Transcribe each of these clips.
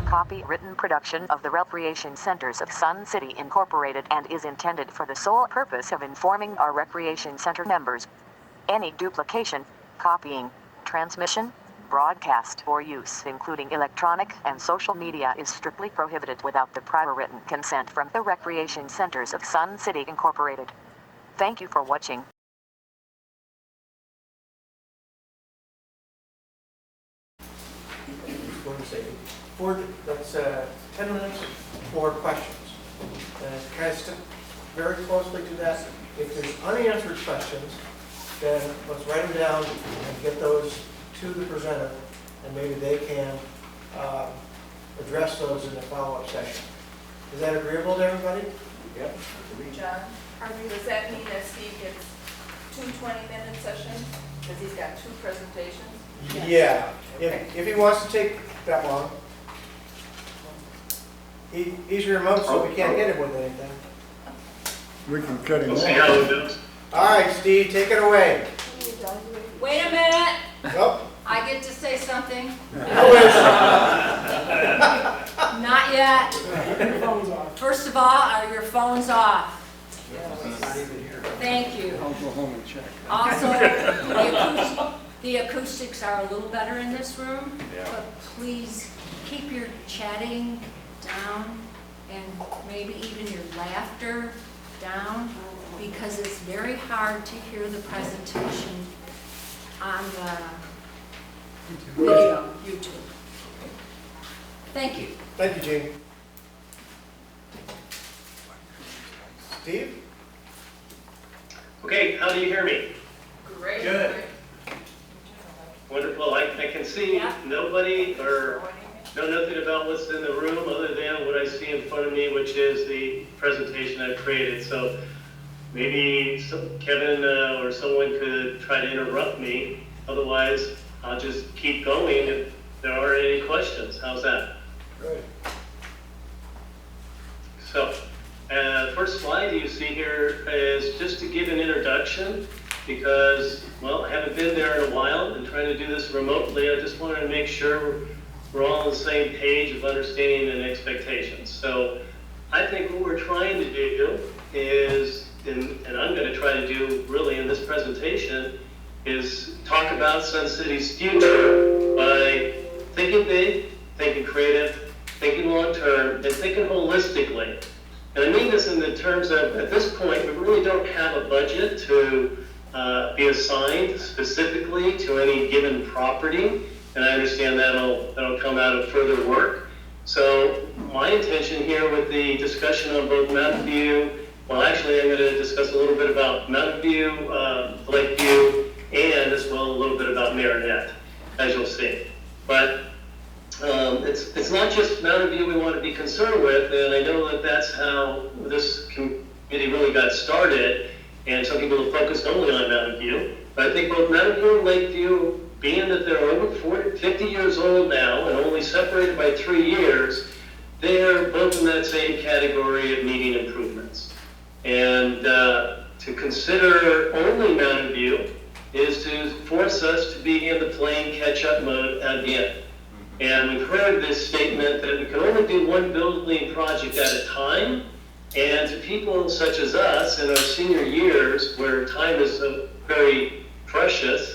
copywritten production of the Recreation Centers of Sun City Incorporated and is intended for the sole purpose of informing our Recreation Center members. Any duplication, copying, transmission, broadcast, or use, including electronic and social media, is strictly prohibited without the prior written consent from the Recreation Centers of Sun City Incorporated. Thank you for watching. That's 10 minutes for questions. And kind of stick very closely to that. If there's unanswered questions, then let's write them down and get those to the presenter, and maybe they can address those in the follow-up session. Is that agreeable to everybody? Yep. John, does that mean that Steve gets 2 20-minute sessions? Because he's got 2 presentations? Yeah. Okay. If he wants to take that long. He's remote, so we can't get him with anything. We can cut him We'll see how it goes. All right, Steve, take it away. Wait a minute. Oh, I get to say something? how is Not yet. First of all, are your phones off? Thank you. I'll go home and check. Also, the acoustics are a little better in this room, but please keep your chatting down and maybe even your laughter down, because it's very hard to hear the presentation on the video, YouTube. Thank you. Thank you, Gene. Steve? Okay, how do you hear me? Great. Good. Wonderful. I can see nobody or know nothing about what's in the room other than what I see in front of me, which is the presentation I've created. So maybe Kevin or someone could try to interrupt me. Otherwise, I'll just keep going if there aren't any questions. How's that? Good. So, first slide you see here is just to give an introduction, because, well, I haven't been there in a while and trying to do this remotely. I just wanted to make sure we're all on the same page of understanding and expectations. So I think what we're trying to do is, and I'm going to try to do really in this presentation, is talk about Sun City's future by thinking big, thinking creative, thinking long-term, and thinking holistically. And I mean this in the terms of, at this point, we really don't have a budget to be assigned specifically to any given property. And I understand that'll come out of further work. So my intention here with the discussion on both Mountain View, well, actually I'm going to discuss a little bit about Mountain View, Lakeview, and as well a little bit about Marinette, as you'll see. But it's not just Mountain View we want to be concerned with, and I know that that's how this committee really got started, and some people have focused only on Mountain View. But I think both Mountain View and Lakeview, being that they're over 50 years old now and only separated by 3 years, they're both in that same category of needing improvements. And to consider only Mountain View is to force us to be in the playing catch-up mode again. And we've heard this statement that we can only do one building project at a time. And to people such as us in our senior years, where time is very precious,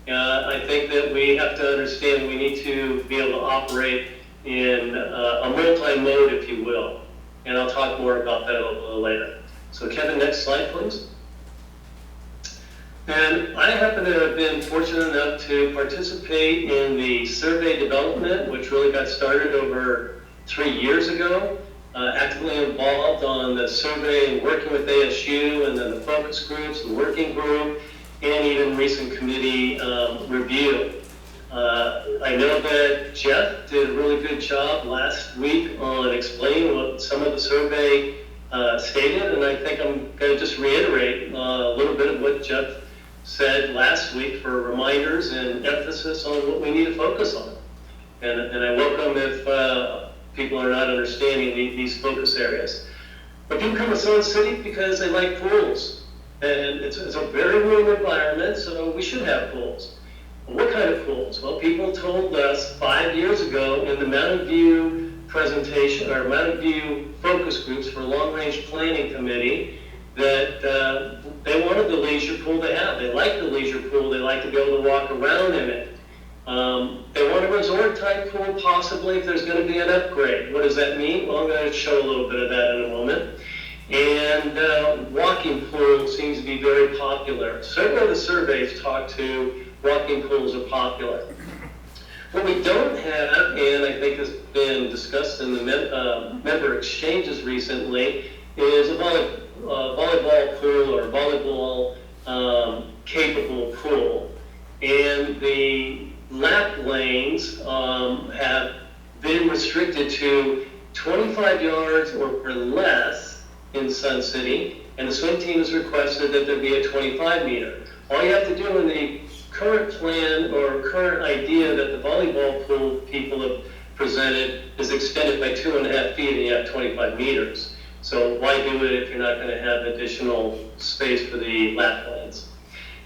I think that we have to understand we need to be able to operate in a multi-mode, if you will. And I'll talk more about that a little later. So Kevin, next slide, please. And I happen to have been fortunate enough to participate in the survey development, which really got started over 3 years ago. Actively involved on the survey and working with ASU, and then the focus groups, the working group, and even recent committee review. I know that Jeff did a really good job last week on explaining what some of the survey stated, and I think I'm going to just reiterate a little bit of what Jeff said last week for reminders and emphasis on what we need to focus on. And I welcome if people are not understanding these focus areas. But people come to Sun City because they like pools. And it's a very warm environment, so we should have pools. What kind of pools? Well, people told us 5 years ago in the Mountain View presentation, or Mountain View focus groups for a long-range planning committee, that they wanted the leisure pool they have. They like the leisure pool. They like to be able to walk around in it. They want a resort-type pool, possibly, if there's going to be an upgrade. What does that mean? Well, I'm going to show a little bit of that in a moment. And walking pool seems to be very popular. Several of the surveys talk to walking pools are popular. What we don't have, and I think has been discussed in the member exchanges recently, is a volleyball pool or volleyball capable pool. And the lap lanes have been restricted to 25 yards or less in Sun City, and the swim team has requested that there be a 25 meter. All you have to do in the current plan or current idea that the volleyball pool people have presented is extended by 2.5 feet and you have 25 meters. So why do it if you're not going to have additional space for the lap lanes?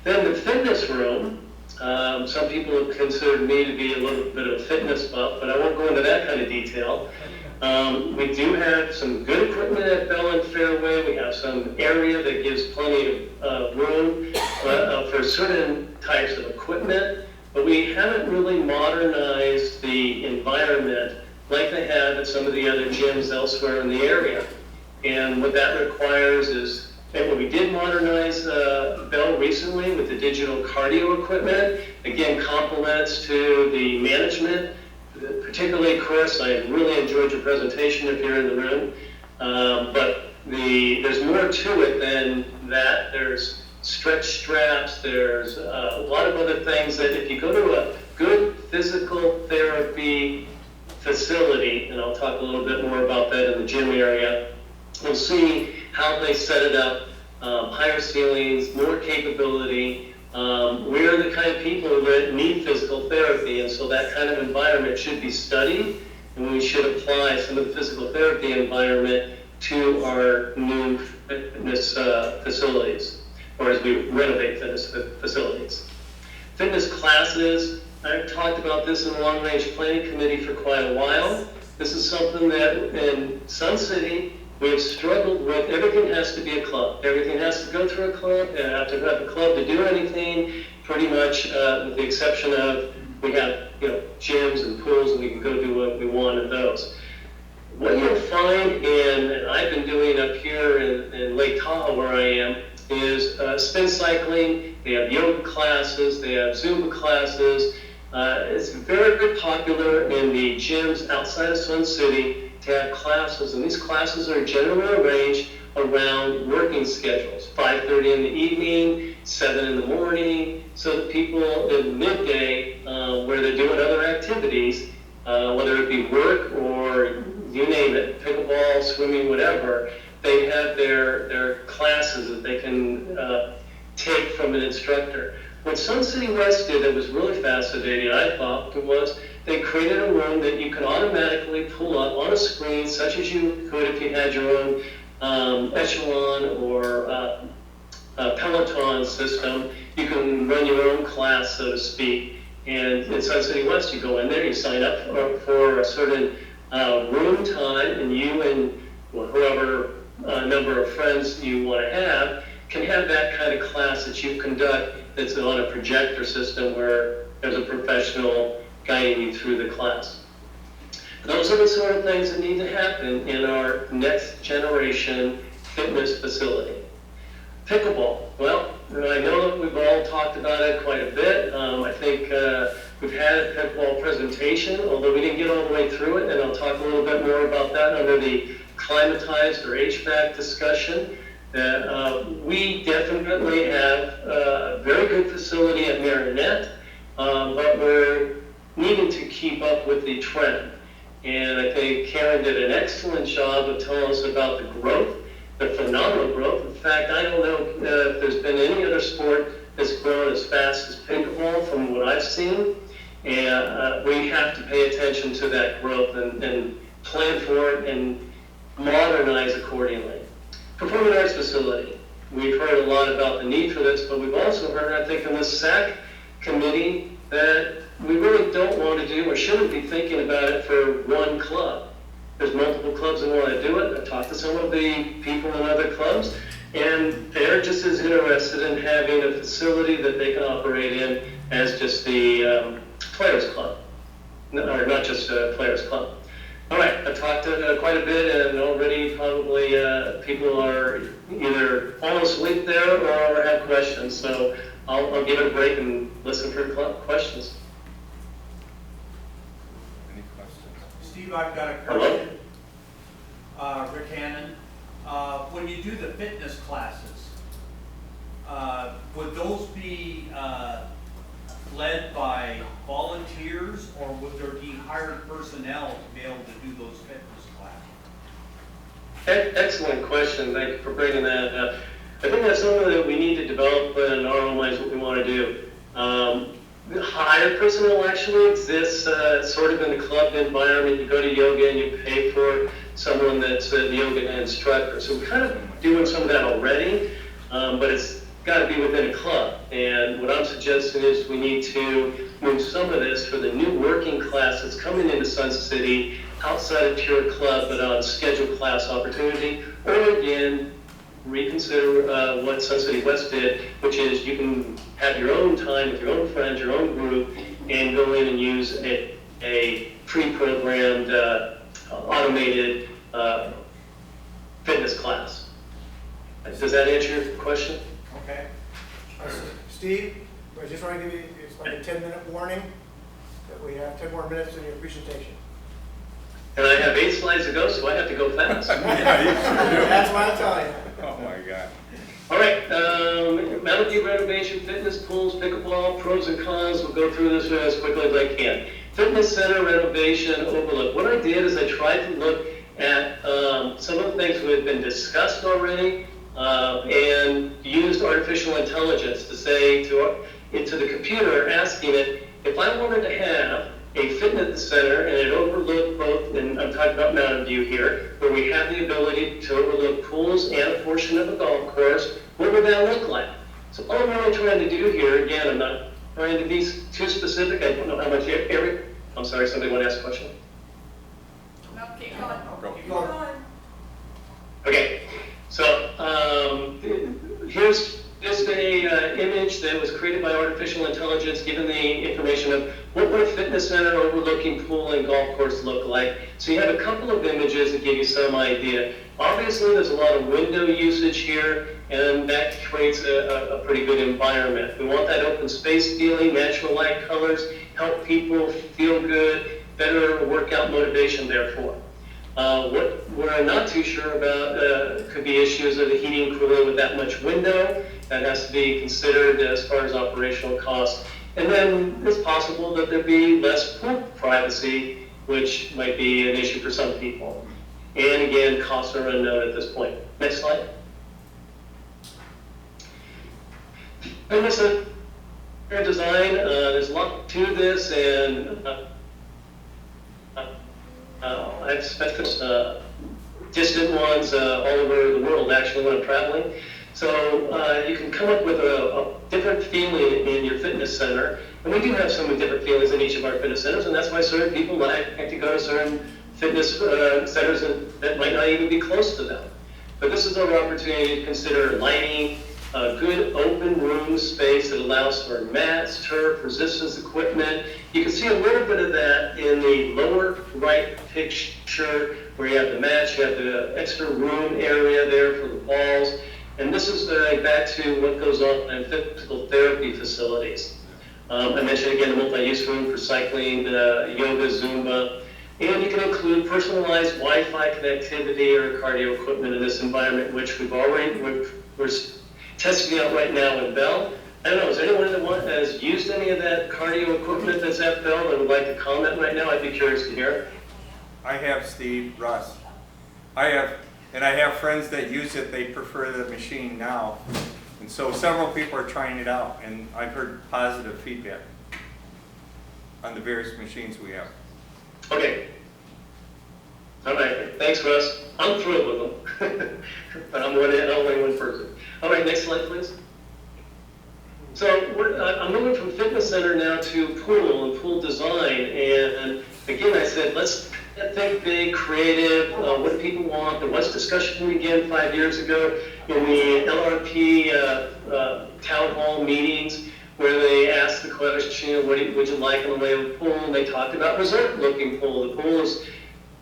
Then the fitness room, some people have considered me to be a little bit of a fitness buff, but I won't go into that kind of detail. We do have some good equipment at Bell and Fairway. We have some area that gives plenty of room for certain types of equipment, but we haven't really modernized the environment like they have at some of the other gyms elsewhere in the area. And what that requires is, and when we did modernize Bell recently with the digital cardio equipment, again, compliments to the management, particularly Chris. I really enjoyed your presentation if you're in the room. But there's more to it than that. There's stretch straps, there's a lot of other things that if you go to a good physical therapy facility, and I'll talk a little bit more about that in the gym area, you'll see how they set it up, higher ceilings, more capability. We're the kind of people that need physical therapy, and so that kind of environment should be studied, and we should apply some of the physical therapy environment to our new fitness facilities, or as we renovate fitness facilities. Fitness classes, I've talked about this in the Long Range Planning Committee for quite a while. This is something that in Sun City, we have struggled with. Everything has to be a club. Everything has to go through a club. You have to have a club to do anything, pretty much with the exception of we have gyms and pools and we can go do what we want in those. What you'll find and I've been doing up here in Lake Tahoe where I am, is spin cycling. They have yoga classes, they have Zumba classes. It's very popular in the gyms outside of Sun City to have classes, and these classes are generally arranged around working schedules, 5:30 in the evening, 7 in the morning, so that people in midday, where they're doing other activities, whether it be work or you name it, pickleball, swimming, whatever, they have their classes that they can take from an instructor. What Sun City West did that was really fascinating, I thought, was they created a room that you can automatically pull up on a screen, such as you could if you had your own Echelon or Peloton system. You can run your own class, so to speak. And in Sun City West, you go in there, you sign up for a certain room time, and you and whoever number of friends you want to have can have that kind of class that you conduct that's on a projector system where there's a professional guiding you through the class. Those are the sort of things that need to happen in our next generation fitness facility. Pickleball. Well, I know that we've all talked about it quite a bit. I think we've had a pickleball presentation, although we didn't get all the way through it, and I'll talk a little bit more about that under the climatized or HVAC discussion. We definitely have a very good facility at Marinette, but we're needing to keep up with the trend. And I think Karen did an excellent job of telling us about the growth, the phenomenal growth. In fact, I don't know if there's been any other sport that's grown as fast as pickleball from what I've seen. And we have to pay attention to that growth and plan for it and modernize accordingly. Performing arts facility. We've heard a lot about the need for this, but we've also heard, I think, in this SAC committee that we really don't want to do or shouldn't be thinking about it for one club. There's multiple clubs that want to do it. I've talked to some of the people in other clubs, and they're just as interested in having a facility that they can operate in as just the Players Club, or not just a Players Club. All right, I've talked quite a bit, and already probably people are either almost asleep there or have questions. So I'll give it a break and listen for questions. Any questions? Steve, I've got a Hello? question. Rick Hannon, when you do the fitness classes, would those be led by volunteers, or would there be hired personnel to be able to do those fitness classes? Excellent question. Thank you for bringing that up. I think that's something that we need to develop in our own minds what we want to do. The hired personnel actually exists sort of in the club environment. You go to yoga and you pay for someone that's the yoga instructor. So we're kind of doing some of that already, but it's got to be within a club. And what I'm suggesting is we need to move some of this for the new working class that's coming into Sun City outside of pure club, but on scheduled class opportunity, or again, reconsider what Sun City West did, which is you can have your own time with your own friends, your own group, and go in and use a pre-programmed, automated fitness class. Does that answer your question? Okay. Steve, I just want to give you, it's like a 10-minute warning that we have 10 more minutes in your presentation. And I have 8 slides to go, so I have to go fast. Yeah, you sure do. That's what I'm telling you. Oh my God. All right, Mountain View renovation, fitness, pools, pickleball, pros and cons. We'll go through this as quickly as I can. Fitness center renovation overlook. What I did is I tried to look at some of the things that have been discussed already and used artificial intelligence to say into the computer, asking it, if I wanted to have a fitness center and it overlooked both, and I'm talking about Mountain View here, where we have the ability to overlook pools and a portion of a golf course, what would that look like? So all I'm really trying to do here, again, I'm not trying to be too specific. I don't know how much Eric, I'm sorry, somebody want to ask a question? No, keep going. Go. Keep going. Okay, so here's just a image that was created by artificial intelligence, given the information of what would a fitness center overlooking pool and golf course look like. So you have a couple of images that give you some idea. Obviously, there's a lot of window usage here, and that creates a pretty good environment. We want that open space feeling, natural light colors, help people feel good, better workout motivation, therefore. What we're not too sure about could be issues of the heating and cooling with that much window. That has to be considered as far as operational costs. And then it's possible that there be less pool privacy, which might be an issue for some people. And again, costs are unknown at this point. Next slide. And this is design. There's a lot to this, and I've spent distant ones all over the world actually when I'm traveling. So you can come up with a different feeling in your fitness center. And we do have some different feelings in each of our fitness centers, and that's why certain people like to go to certain fitness centers that might not even be close to them. But this is our opportunity to consider lighting, a good open room space that allows for mats, turf, resistance equipment. You can see a little bit of that in the lower right picture where you have the mats, you have the extra room area there for the balls. And this is back to what goes on in physical therapy facilities. I mentioned again the multi-use room for cycling, yoga, Zumba, and you can include personalized Wi-Fi connectivity or cardio equipment in this environment, which we're testing out right now in Bell. I don't know, is there anyone that has used any of that cardio equipment that's at Bell that would like to comment right now? I'd be curious to hear. I have, Steve, Russ. I have friends that use it. They prefer the machine now. And so several people are trying it out, and I've heard positive feedback on the various machines we have. Okay. All right, thanks, Russ. I'm thrilled with them, but I'm only one person. All right, next slide, please. So I'm moving from fitness center now to pool and pool design. And again, I said, let's think big, creative, what do people want? There was discussion again 5 years ago in the LRP town hall meetings where they asked the question, what would you like in the way of a pool? And they talked about resort-looking pool. The pool is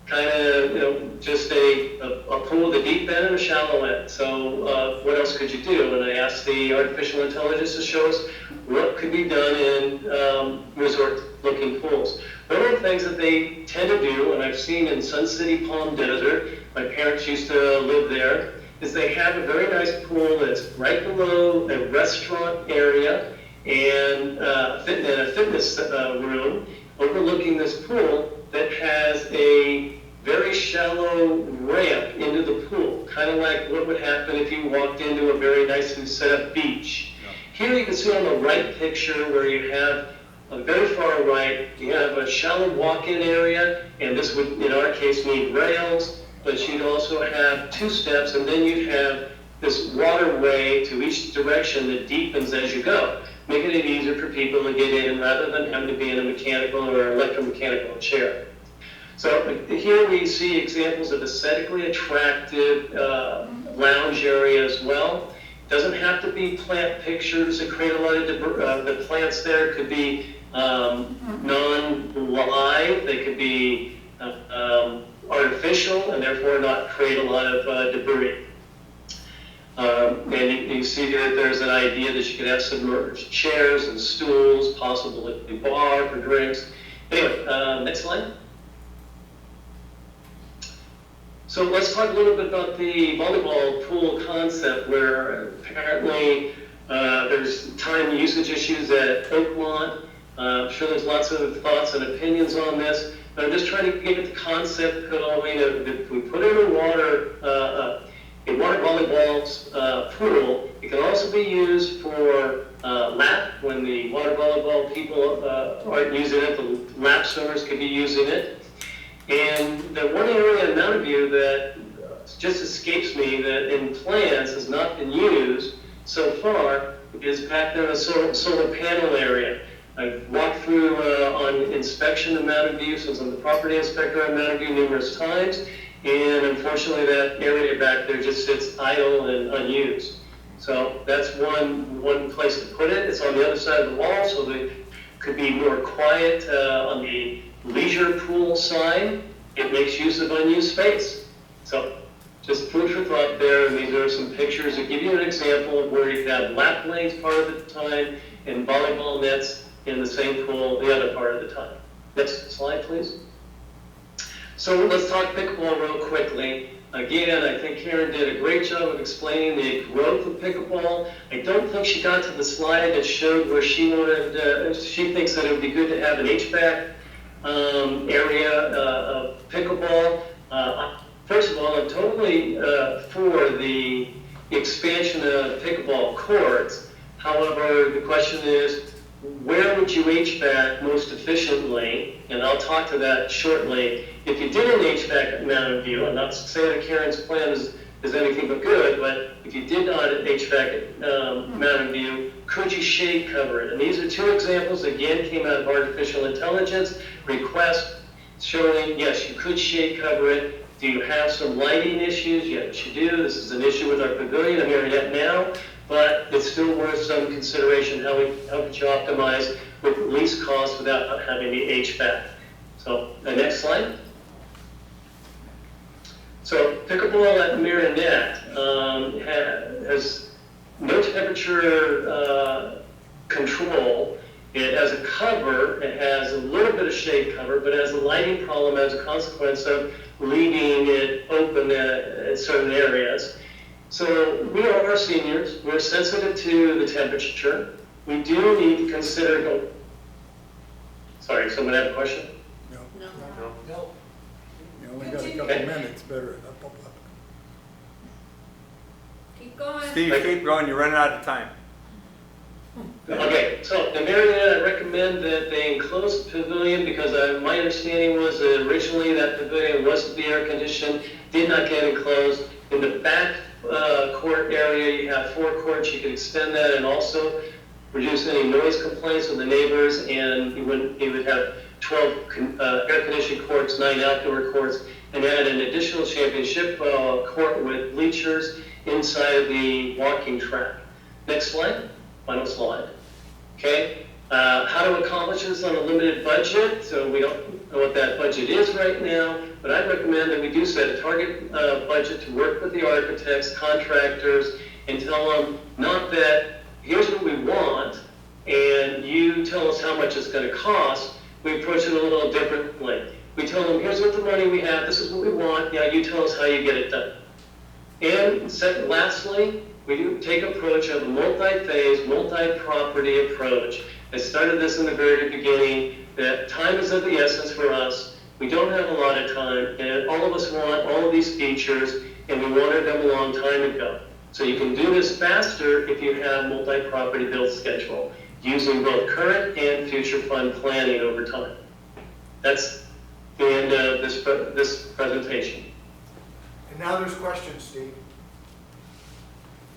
kind of, just a pool with a deep end and a shallow end. So what else could you do? And I asked the artificial intelligence to show us what could be done in resort-looking pools. One of the things that they tend to do, and I've seen in Sun City Palm Desert, my parents used to live there, is they have a very nice pool that's right below a restaurant area and a fitness room overlooking this pool that has a very shallow ramp into the pool, kind of like what would happen if you walked into a very nicely set up beach. Here you can see on the right picture where you have very far right, you have a shallow walk-in area, and this would, in our case, need rails, but you'd also have 2 steps, and then you'd have this waterway to each direction that deepens as you go, making it easier for people to get in rather than having to be in a mechanical or electromechanical chair. So here we see examples of aesthetically attractive lounge area as well. Doesn't have to be plant pictures that create a lot of the plants there could be non-live, they could be artificial and therefore not create a lot of debris. And you see here there's an idea that you could have submerged chairs and stools, possibly a bar for drinks. Anyway, next slide. So let's talk a little bit about the volleyball pool concept, where apparently there's time usage issues at Oakmont. I'm sure there's lots of thoughts and opinions on this, but I'm just trying to get at the concept that if we put in a water volleyball pool, it can also be used for lap when the water volleyball people aren't using it. The lap swimmers could be using it. And the one area in Mountain View that just escapes me that in plans has not been used so far is back there in the solar panel area. I've walked through on inspection in Mountain View since I'm the property inspector in Mountain View numerous times, and unfortunately that area back there just sits idle and unused. So that's one place to put it. It's on the other side of the wall, so they could be more quiet on the leisure pool side. It makes use of unused space. So just food for thought there, and these are some pictures that give you an example of where you could have lap lanes part of the time and volleyball nets in the same pool the other part of the time. Next slide, please. So let's talk pickleball real quickly. Again, I think Karen did a great job of explaining the growth of pickleball. I don't think she got to the slide that showed where she wanted, she thinks that it would be good to have an HVAC area of pickleball. First of all, I'm totally for the expansion of pickleball courts. However, the question is, where would you HVAC most efficiently? And I'll talk to that shortly. If you did an HVAC at Mountain View, I'm not saying that Karen's plan is anything but good, but if you did not HVAC at Mountain View, could you shade cover it? And these are 2 examples, again, came out of artificial intelligence request showing, yes, you could shade cover it. Do you have some lighting issues? Yes, you do. This is an issue with our pavilion. I'm hearing that now, but it's still worth some consideration. How could you optimize with least cost without having the HVAC? So the next slide. So pickleball at Marinette has no temperature control. It has a cover, it has a little bit of shade cover, but it has a lighting problem as a consequence of leaving it open at certain areas. So we are seniors, we're sensitive to the temperature. We do need to consider, sorry, someone have a question? No, No. you only got a couple minutes, better. Keep going. Steve, keep going, you're running out of time. Okay, so the Marriott, I recommend that they enclose the pavilion because my understanding was that originally that pavilion was to be air conditioned, did not get enclosed. In the back court area, you have 4 courts, you can extend that and also reduce any noise complaints with the neighbors, and you would have 12 air-conditioned courts, 9 outdoor courts, and add an additional championship court with bleachers inside of the walking track. Next slide, final slide. Okay, how to accomplish this on a limited budget? So we don't know what that budget is right now, but I'd recommend that we do set a target budget to work with the architects, contractors, and tell them not that here's what we want, and you tell us how much it's going to cost. We approach it a little differently. We tell them, here's what the money we have, this is what we want, yeah, you tell us how you get it done. And lastly, we do take approach of a multi-phase, multi-property approach. I started this in the very beginning, that time is of the essence for us. We don't have a lot of time, and all of us want all of these features, and we wanted them a long time ago. So you can do this faster if you have multi-property build schedule, using both current and future fund planning over time. That's the end of this presentation. And now there's questions, Steve.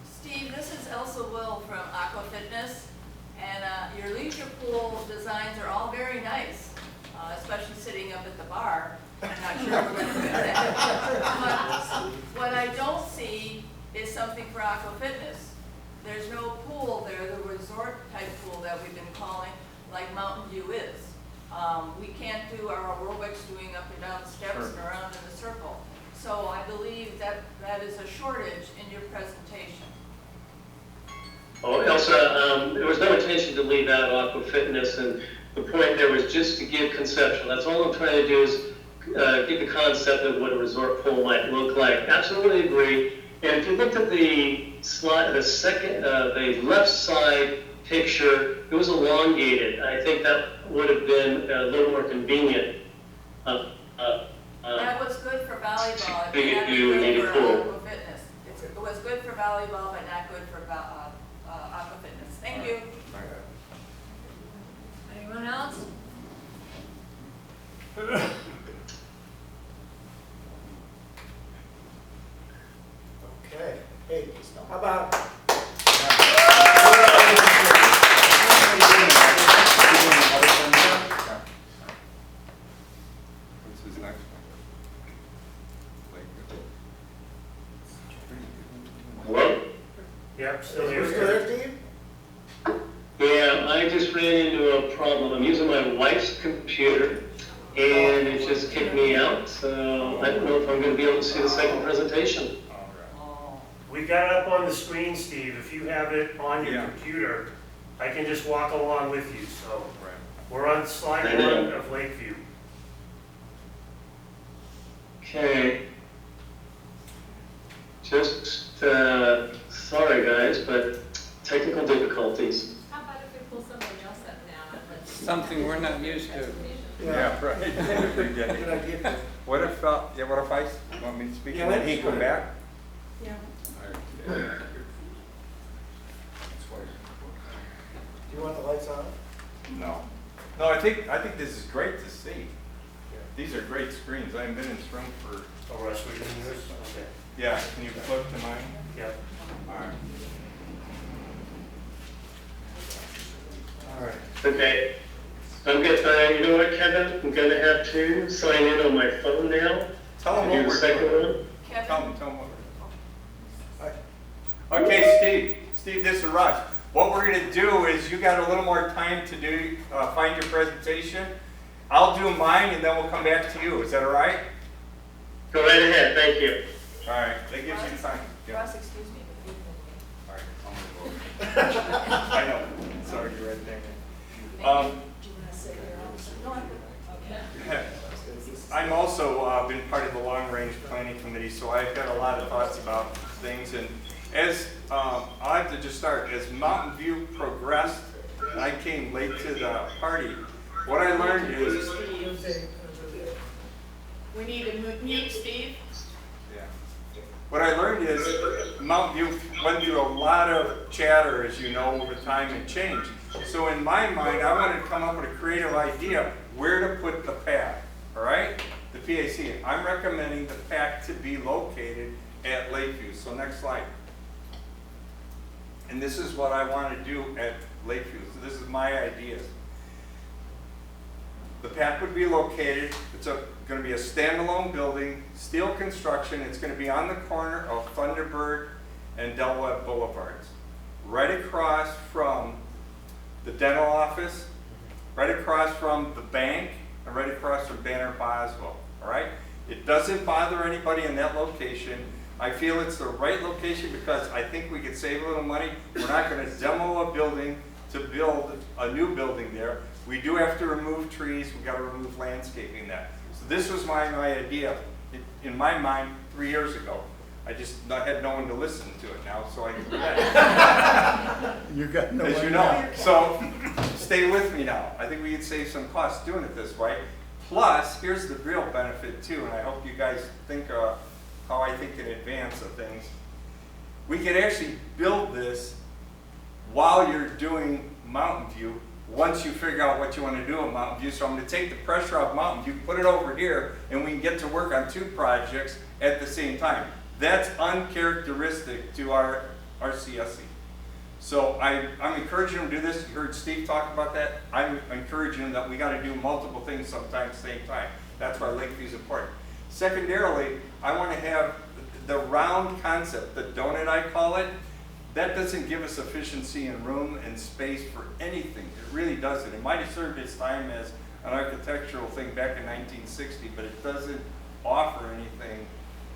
Steve, this is Elsa Will from Aqua Fitness, and your leisure pool designs are all very nice, especially sitting up at the bar. I'm not sure we're going to do that. But what I don't see is something for Aqua Fitness. There's no pool there, the resort type pool that we've been calling, like Mountain View is. We can't do our aerobics doing up and down steps and around in a circle. So I believe that is a shortage in your presentation. Oh, Elsa, there was no intention to leave out Aqua Fitness, and the point there was just to give conceptual. That's all I'm trying to do is give the concept of what a resort pool might look like. Absolutely agree. And if you looked at the slide, the left side picture, it was elongated. I think that would have been a little more convenient. That was good for volleyball. It You not good need a for pool. Aqua Fitness. It was good for volleyball, but not good for Aqua Fitness. Thank you. Anyone else? Okay. Hey, how about? What's his next one? Hello? Yep, still You still here. there, Steve? Yeah, I just ran into a problem. I'm using my wife's computer, and it just kicked me out, so I don't know if I'm going to be able to see the second presentation. We got it up on the screen, Steve. If you have it on your Yeah. computer, I can just walk along with you, so. Right. We're on slide I know. 1 of Lakeview. Okay. Just, sorry guys, but technical difficulties. How about if we pull somebody else up now and let's. Something we're not used to. Yeah, right. Good idea. What if, want me to speak, Yeah, and then let's he do come it. back? Yeah. Do you want the lights on? No. No, I think this is great to see. These are great screens. I haven't been in this room for, Oh, Russ, we can use? Okay. yeah, can you flip to mine? Yep. All right. All right. Okay. I'm good. You know what, Kevin? I'm going to have to sign in on my phone now. Tell them to do what the we're second doing. one. Kevin? Tell them what we're doing. Okay, Steve, this is Russ. What we're going to do is you got a little more time to do, find your presentation. I'll do mine and then we'll come back to you. Is that all right? Go right ahead. Thank you. All right, that gives you time. Yeah. Ross, excuse me, but you can. All right, I'm gonna go. I know. Sorry, you're right there. Do you want to say your own? No, I'm good. Okay. I'm also been part of the long-range planning committee, so I've got a lot of thoughts about things. And as I have to just start, as Mountain View progressed, and I came late to the party. What I learned is, We need to mute Steve. yeah. What I learned is Mountain View went through a lot of chatter, as you know, over time and change. So in my mind, I wanted to come up with a creative idea where to put the path. All right, the PAC. I'm recommending the path to be located at Lakeview. So next slide. And this is what I want to do at Lakeview. So this is my ideas. The PAC would be located, it's going to be a standalone building, steel construction. It's going to be on the corner of Thunderbird and Del Webb Boulevards, right across from the dental office, right across from the bank, and right across from Banner Boswell, all right? It doesn't bother anybody in that location. I feel it's the right location because I think we could save a little money. We're not going to demo a building to build a new building there. We do have to remove trees. We got to remove landscaping there. So this was my idea in my mind 3 years ago. I just had no one to listen to it now, so I forget it. You got no As you one know. now. So stay with me now. I think we could save some costs doing it this way. Plus, here's the real benefit too, and I hope you guys think how I think in advance of things. We can actually build this while you're doing Mountain View, once you figure out what you want to do in Mountain View. So I'm going to take the pressure off Mountain View, put it over here, and we can get to work on 2 projects at the same time. That's uncharacteristic to our RCSC. So I'm encouraging them to do this. You heard Steve talk about that. I'm encouraging them that we got to do multiple things sometimes at the same time. That's why Lakeview is important. Secondarily, I want to have the round concept, the donut I call it. That doesn't give us efficiency in room and space for anything. It really doesn't. It might have served its time as an architectural thing back in 1960, but it doesn't offer anything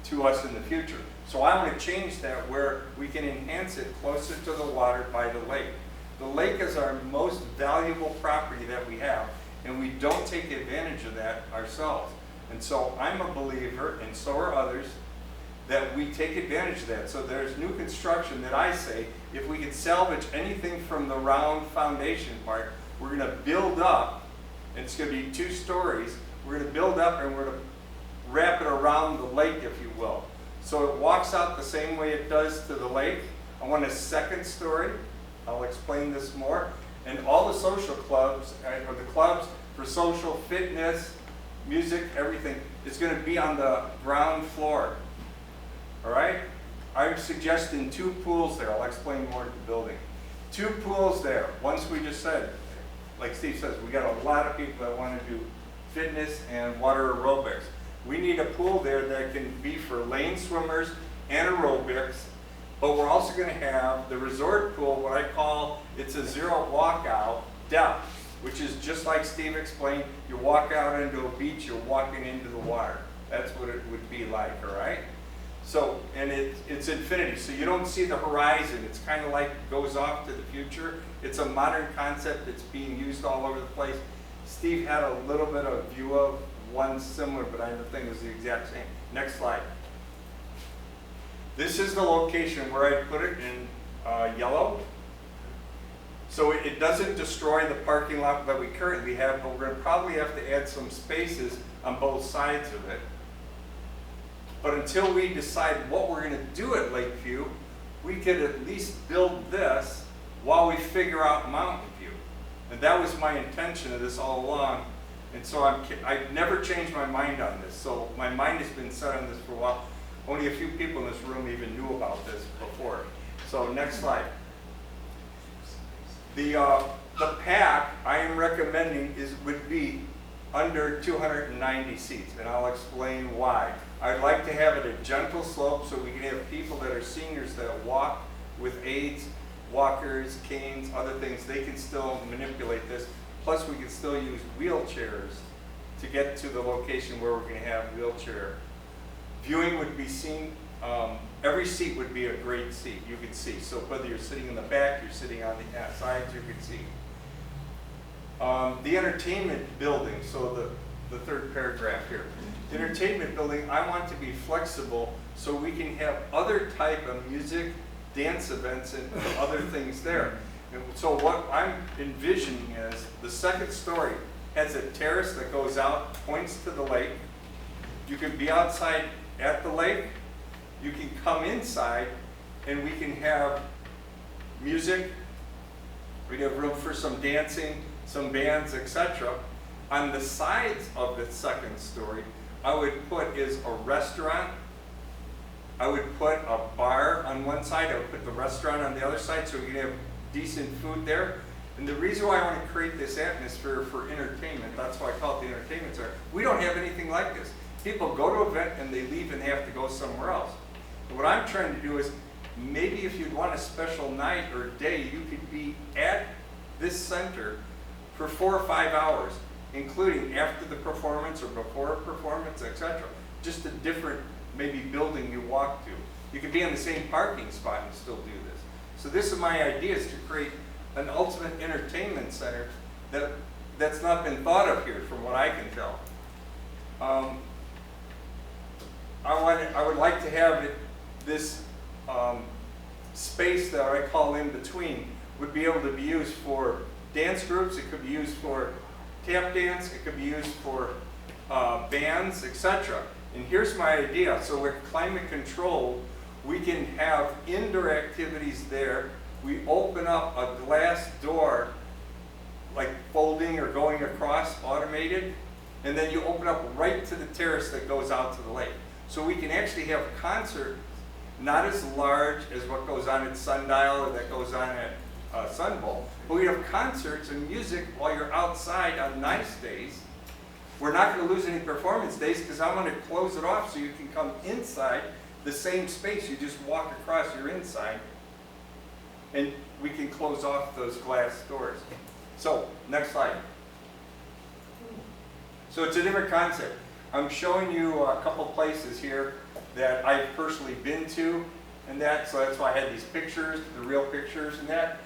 to us in the future. So I want to change that where we can enhance it closer to the water by the lake. The lake is our most valuable property that we have, and we don't take advantage of that ourselves. And so I'm a believer, and so are others, that we take advantage of that. So there's new construction that I say, if we can salvage anything from the round foundation part, we're going to build up, and it's going to be 2 stories. We're going to build up and we're going to wrap it around the lake, if you will. So it walks out the same way it does to the lake. I want a 2nd story. I'll explain this more. And all the social clubs, or the clubs for social fitness, music, everything, is going to be on the ground floor. All right? I'm suggesting 2 pools there. I'll explain more to the building. 2 pools there. Once we just said, like Steve says, we got a lot of people that want to do fitness and water aerobics. We need a pool there that can be for lane swimmers and aerobics, but we're also going to have the resort pool, what I call, it's a 0 walkout depth, which is just like Steve explained, you walk out into a beach, you're walking into the water. That's what it would be like, all right? So, and it's infinity, so you don't see the horizon. It's kind of like it goes off to the future. It's a modern concept that's being used all over the place. Steve had a little bit of view of one similar, but I don't think it was the exact same. Next slide. This is the location where I put it in yellow. So it doesn't destroy the parking lot that we currently have, but we're going to probably have to add some spaces on both sides of it. But until we decide what we're going to do at Lakeview, we could at least build this while we figure out Mountain View. And that was my intention of this all along. And so I've never changed my mind on this. So my mind has been set on this for a while. Only a few people in this room even knew about this before. So next slide. The pack I am recommending would be under 290 seats, and I'll explain why. I'd like to have it a gentle slope so we can have people that are seniors that walk with aids, walkers, canes, other things. They can still manipulate this. Plus, we can still use wheelchairs to get to the location where we're going to have wheelchair. Viewing would be seen. Every seat would be a great seat. You could see. So whether you're sitting in the back, you're sitting on the sides, you could see. The entertainment building, so the 3rd paragraph here. The entertainment building, I want to be flexible so we can have other type of music, dance events, and other things there. And so what I'm envisioning is the 2nd story has a terrace that goes out, points to the lake. You can be outside at the lake. You can come inside, and we can have music. We have room for some dancing, some bands, etc. On the sides of the 2nd story, I would put is a restaurant. I would put a bar on one side. I would put the restaurant on the other side so we can have decent food there. And the reason why I want to create this atmosphere for entertainment, that's why I call it the entertainment center. We don't have anything like this. People go to an event and they leave and they have to go somewhere else. And what I'm trying to do is, maybe if you'd want a special night or day, you could be at this center for 4 or 5 hours, including after the performance or before a performance, etc. Just a different, maybe, building you walk to. You could be in the same parking spot and still do this. So this is my idea, is to create an ultimate entertainment center that's not been thought of here, from what I can tell. I would like to have it, this space that I call in between would be able to be used for dance groups. It could be used for tap dance. It could be used for bands, etc. And here's my idea. So with climate control, we can have indoor activities there. We open up a glass door, like folding or going across, automated, and then you open up right to the terrace that goes out to the lake. So we can actually have concerts, not as large as what goes on at Sundial or that goes on at Sun Bowl, but we have concerts and music while you're outside on nice days. We're not going to lose any performance days because I'm going to close it off so you can come inside the same space. You just walk across, you're inside, and we can close off those glass doors. So, next slide. So it's a different concept. I'm showing you a couple places here that I've personally been to, and that, so that's why I had these pictures, the real pictures and that.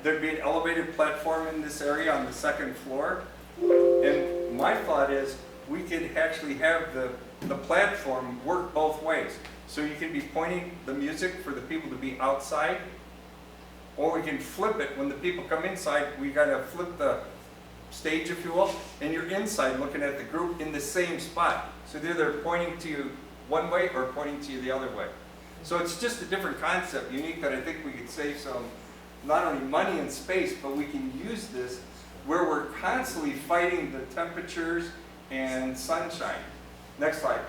There'd be an elevated platform in this area on the 2nd floor. And my thought is we could actually have the platform work both ways. So you can be pointing the music for the people to be outside, or we can flip it. When the people come inside, we gotta flip the stage, if you will, and you're inside looking at the group in the same spot. So they're either pointing to you one way or pointing to you the other way. So it's just a different concept, unique, that I think we could save some, not only money and space, but we can use this where we're constantly fighting the temperatures and sunshine. Next slide.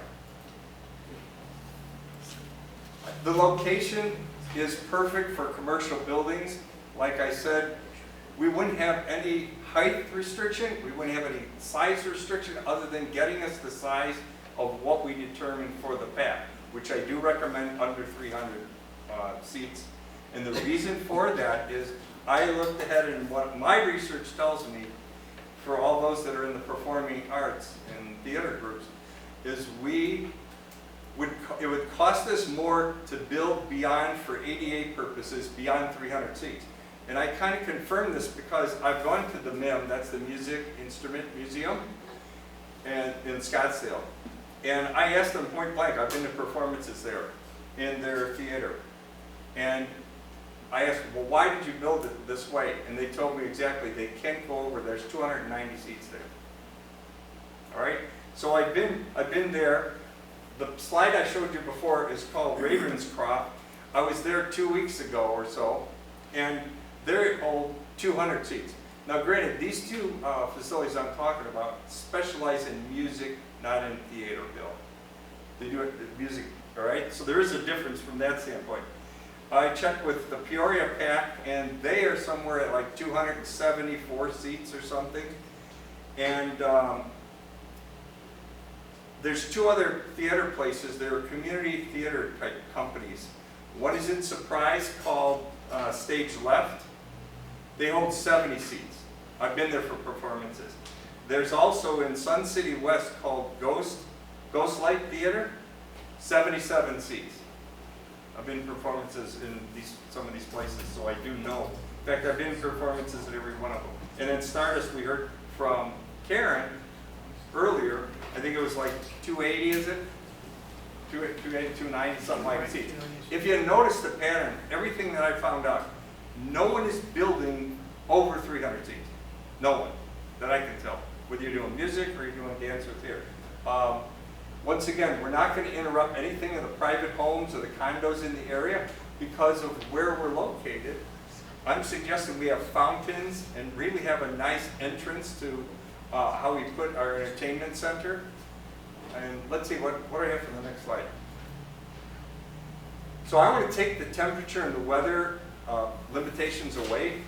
The location is perfect for commercial buildings. Like I said, we wouldn't have any height restriction, we wouldn't have any size restriction other than getting us the size of what we determined for the pack, which I do recommend under 300 seats. And the reason for that is I looked ahead, and what my research tells me for all those that are in the performing arts and theater groups is it would cost us more to build beyond, for ADA purposes, beyond 300 seats. And I kind of confirm this because I've gone to the MIM, that's the Music Instrument Museum, and in Scottsdale. And I asked them point blank, I've been to performances there, in their theater. And I asked, well, why did you build it this way? And they told me exactly, they can't go over, there's 290 seats there. All right, so I've been there. The slide I showed you before is called Ravenscroft. I was there 2 weeks ago or so, and they hold 200 seats. Now granted, these two facilities I'm talking about specialize in music, not in theater, Bill. They do it in music, all right? So there is a difference from that standpoint. I checked with the Peoria Pack, and they are somewhere at like 274 seats or something. And there's two other theater places. They're community theater type companies. One is in Surprise called Stage Left. They hold 70 seats. I've been there for performances. There's also in Sun City West called Ghostlight Theater, 77 seats. I've been in performances in some of these places, so I do know. In fact, I've been in performances at every one of them. And in Stardust, we heard from Karen earlier. I think it was like 280, is it? 280, 290, something like that. If you notice the pattern, everything that I found out, no one is building over 300 seats. No one, that I can tell. Whether you're doing music or you're doing dance or theater. Once again, we're not going to interrupt anything in the private homes or the condos in the area because of where we're located. I'm suggesting we have fountains and really have a nice entrance to how we put our entertainment center. And let's see, what do I have for the next slide? So I want to take the temperature and the weather limitations away.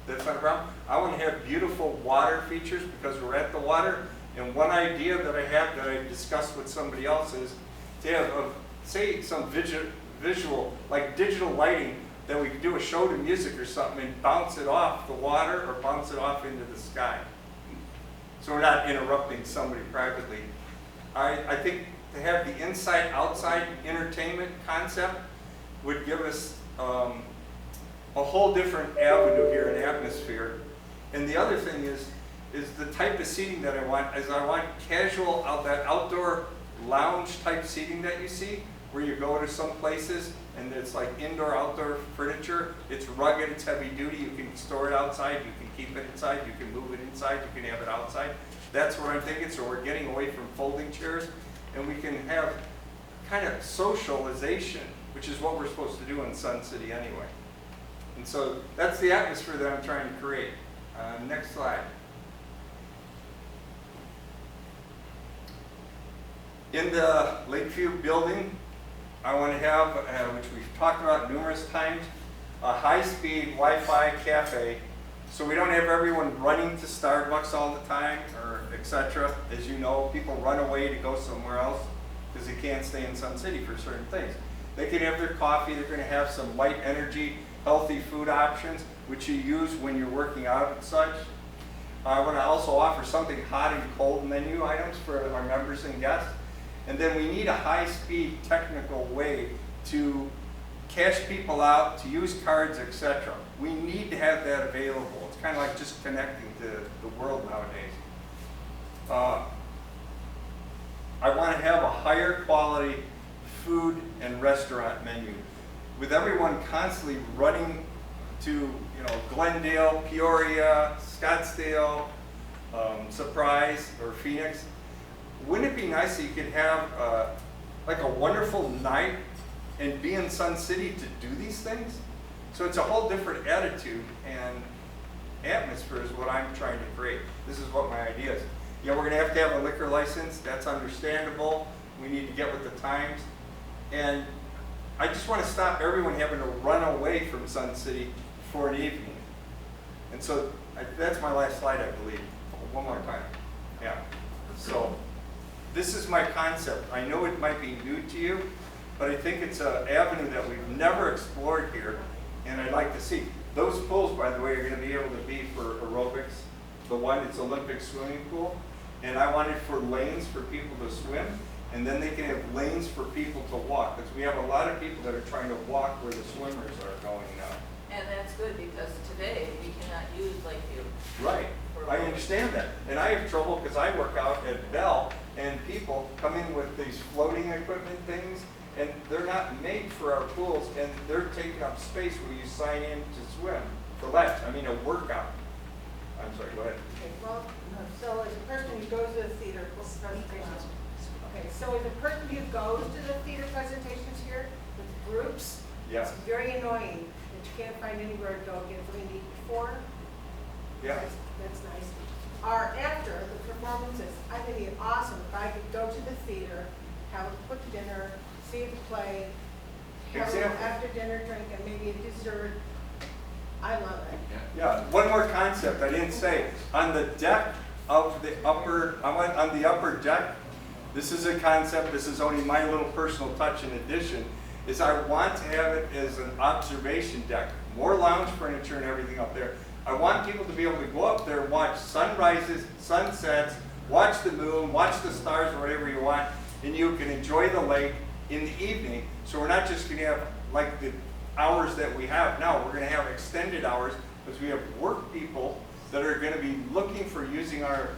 That's not a problem. I want to have beautiful water features because we're at the water. And one idea that I have that I discussed with somebody else is to have, say, some visual, like digital lighting, that we could do a show to music or something and bounce it off the water or bounce it off into the sky. So we're not interrupting somebody privately. I think to have the inside-outside entertainment concept would give us a whole different avenue here in atmosphere. And the other thing is the type of seating that I want is I want casual, that outdoor lounge type seating that you see, where you go to some places and it's like indoor-outdoor furniture. It's rugged, it's heavy duty, you can store it outside, you can keep it inside, you can move it inside, you can have it outside. That's what I'm thinking, so we're getting away from folding chairs and we can have kind of socialization, which is what we're supposed to do in Sun City anyway. And so that's the atmosphere that I'm trying to create. Next slide. In the Lakeview building, I want to have, which we've talked about numerous times, a high-speed Wi-Fi cafe, so we don't have everyone running to Starbucks all the time, or etc. As you know, people run away to go somewhere else because they can't stay in Sun City for certain things. They can have their coffee, they're going to have some light energy, healthy food options, which you use when you're working out and such. I want to also offer something hot and cold menu items for our members and guests. And then we need a high-speed technical way to cash people out, to use cards, etc. We need to have that available. It's kind of like just connecting to the world nowadays. I want to have a higher quality food and restaurant menu. With everyone constantly running to Glendale, Peoria, Scottsdale, Surprise, or Phoenix, wouldn't it be nice that you could have like a wonderful night and be in Sun City to do these things? So it's a whole different attitude and atmosphere is what I'm trying to create. This is what my idea is. Yeah, we're going to have a liquor license. That's understandable. We need to get with the times. And I just want to stop everyone having to run away from Sun City for an evening. And so that's my last slide, I believe. One more time. Yeah. So this is my concept. I know it might be new to you, but I think it's an avenue that we've never explored here, and I'd like to see. Those pools, by the way, are going to be able to be for aerobics. The one, it's Olympic swimming pool, and I want it for lanes for people to swim, and then they can have lanes for people to walk, because we have a lot of people that are trying to walk where the swimmers are going now. And that's good because today we cannot use Lakeview. Right, I understand that. And I have trouble because I work out at Bell and people come in with these floating equipment things and they're not made for our pools and they're taking up space where you sign in to swim for less. I mean a workout. I'm sorry, go ahead. Okay, well, so as a person who goes to the theater presentations, okay, so as a person who goes to the theater presentations here with groups, Yeah. it's very annoying that you can't find anywhere to go get something to eat before. Yeah. That's nice. Or after the performances, I think it'd be awesome if I could go to the theater, have a quick dinner, see the play, have a little Exactly. after dinner drink and maybe a dessert. I love it. Yeah, one more concept I didn't say. On the deck of the upper, on the upper deck, this is a concept, this is only my little personal touch in addition, is I want to have it as an observation deck. More lounge furniture and everything up there. I want people to be able to go up there and watch sunrises, sunsets, watch the moon, watch the stars or whatever you want, and you can enjoy the lake in the evening. So we're not just going to have like the hours that we have now, we're going to have extended hours because we have work people that are going to be looking for using our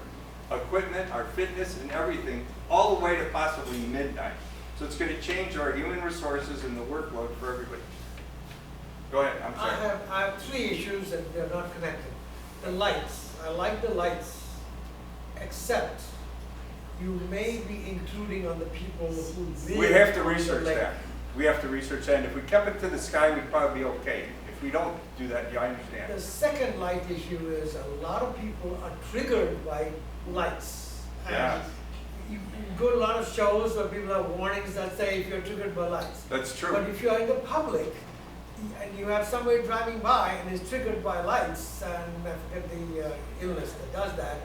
equipment, our fitness and everything all the way to possibly midnight. So it's going to change our human resources and the workload for everybody. Go ahead, I'm sorry. I have three issues and they're not connected. The lights, I like the lights, except you may be intruding on the people who live. We have to on the research lake. that. We have to research that. And if we kept it to the sky, we'd probably be okay. If we don't do that, yeah, I understand. The second light issue is a lot of people are triggered by lights. Yeah. You go to a lot of shows where people have warnings that say if you're triggered by lights. That's true. But if you're in the public, and you have somebody driving by and is triggered by lights, and I forget the illness that does that,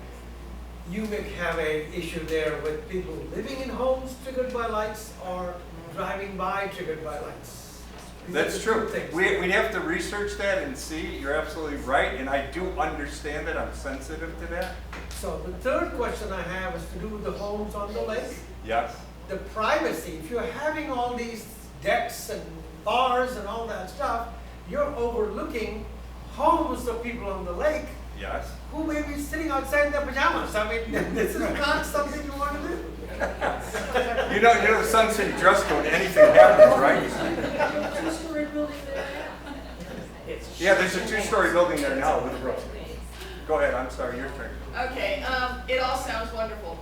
you may have a issue there with people living in homes triggered by lights or driving by triggered by lights. These are That's the true. two things. We'd have to research that and see. You're absolutely right, and I do understand it. I'm sensitive to that. So the third question I have is to do with the homes on the lake. Yes. The privacy, if you're having all these decks and bars and all that stuff, you're overlooking homes of people on the lake Yes. who may be sitting outside in their pajamas. I mean, this is not something you want to do. You know the Sun City dress code, anything happens, right? Two-story building there now. Yeah, there's a 2-story building there now with a roof. Go ahead, I'm sorry, your turn. Okay, it all sounds wonderful.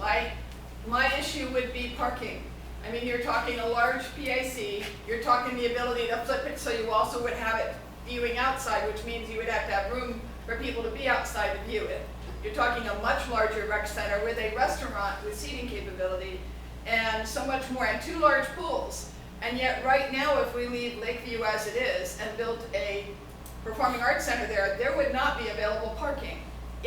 My issue would be parking. I mean, you're talking a large PAC, you're talking the ability to flip it so you also would have it viewing outside, which means you would have to have room for people to be outside to view it. You're talking a much larger rec center with a restaurant with seating capability and so much more, and 2 large pools. And yet right now, if we leave Lakeview as it is and built a performing arts center there, there would not be available parking,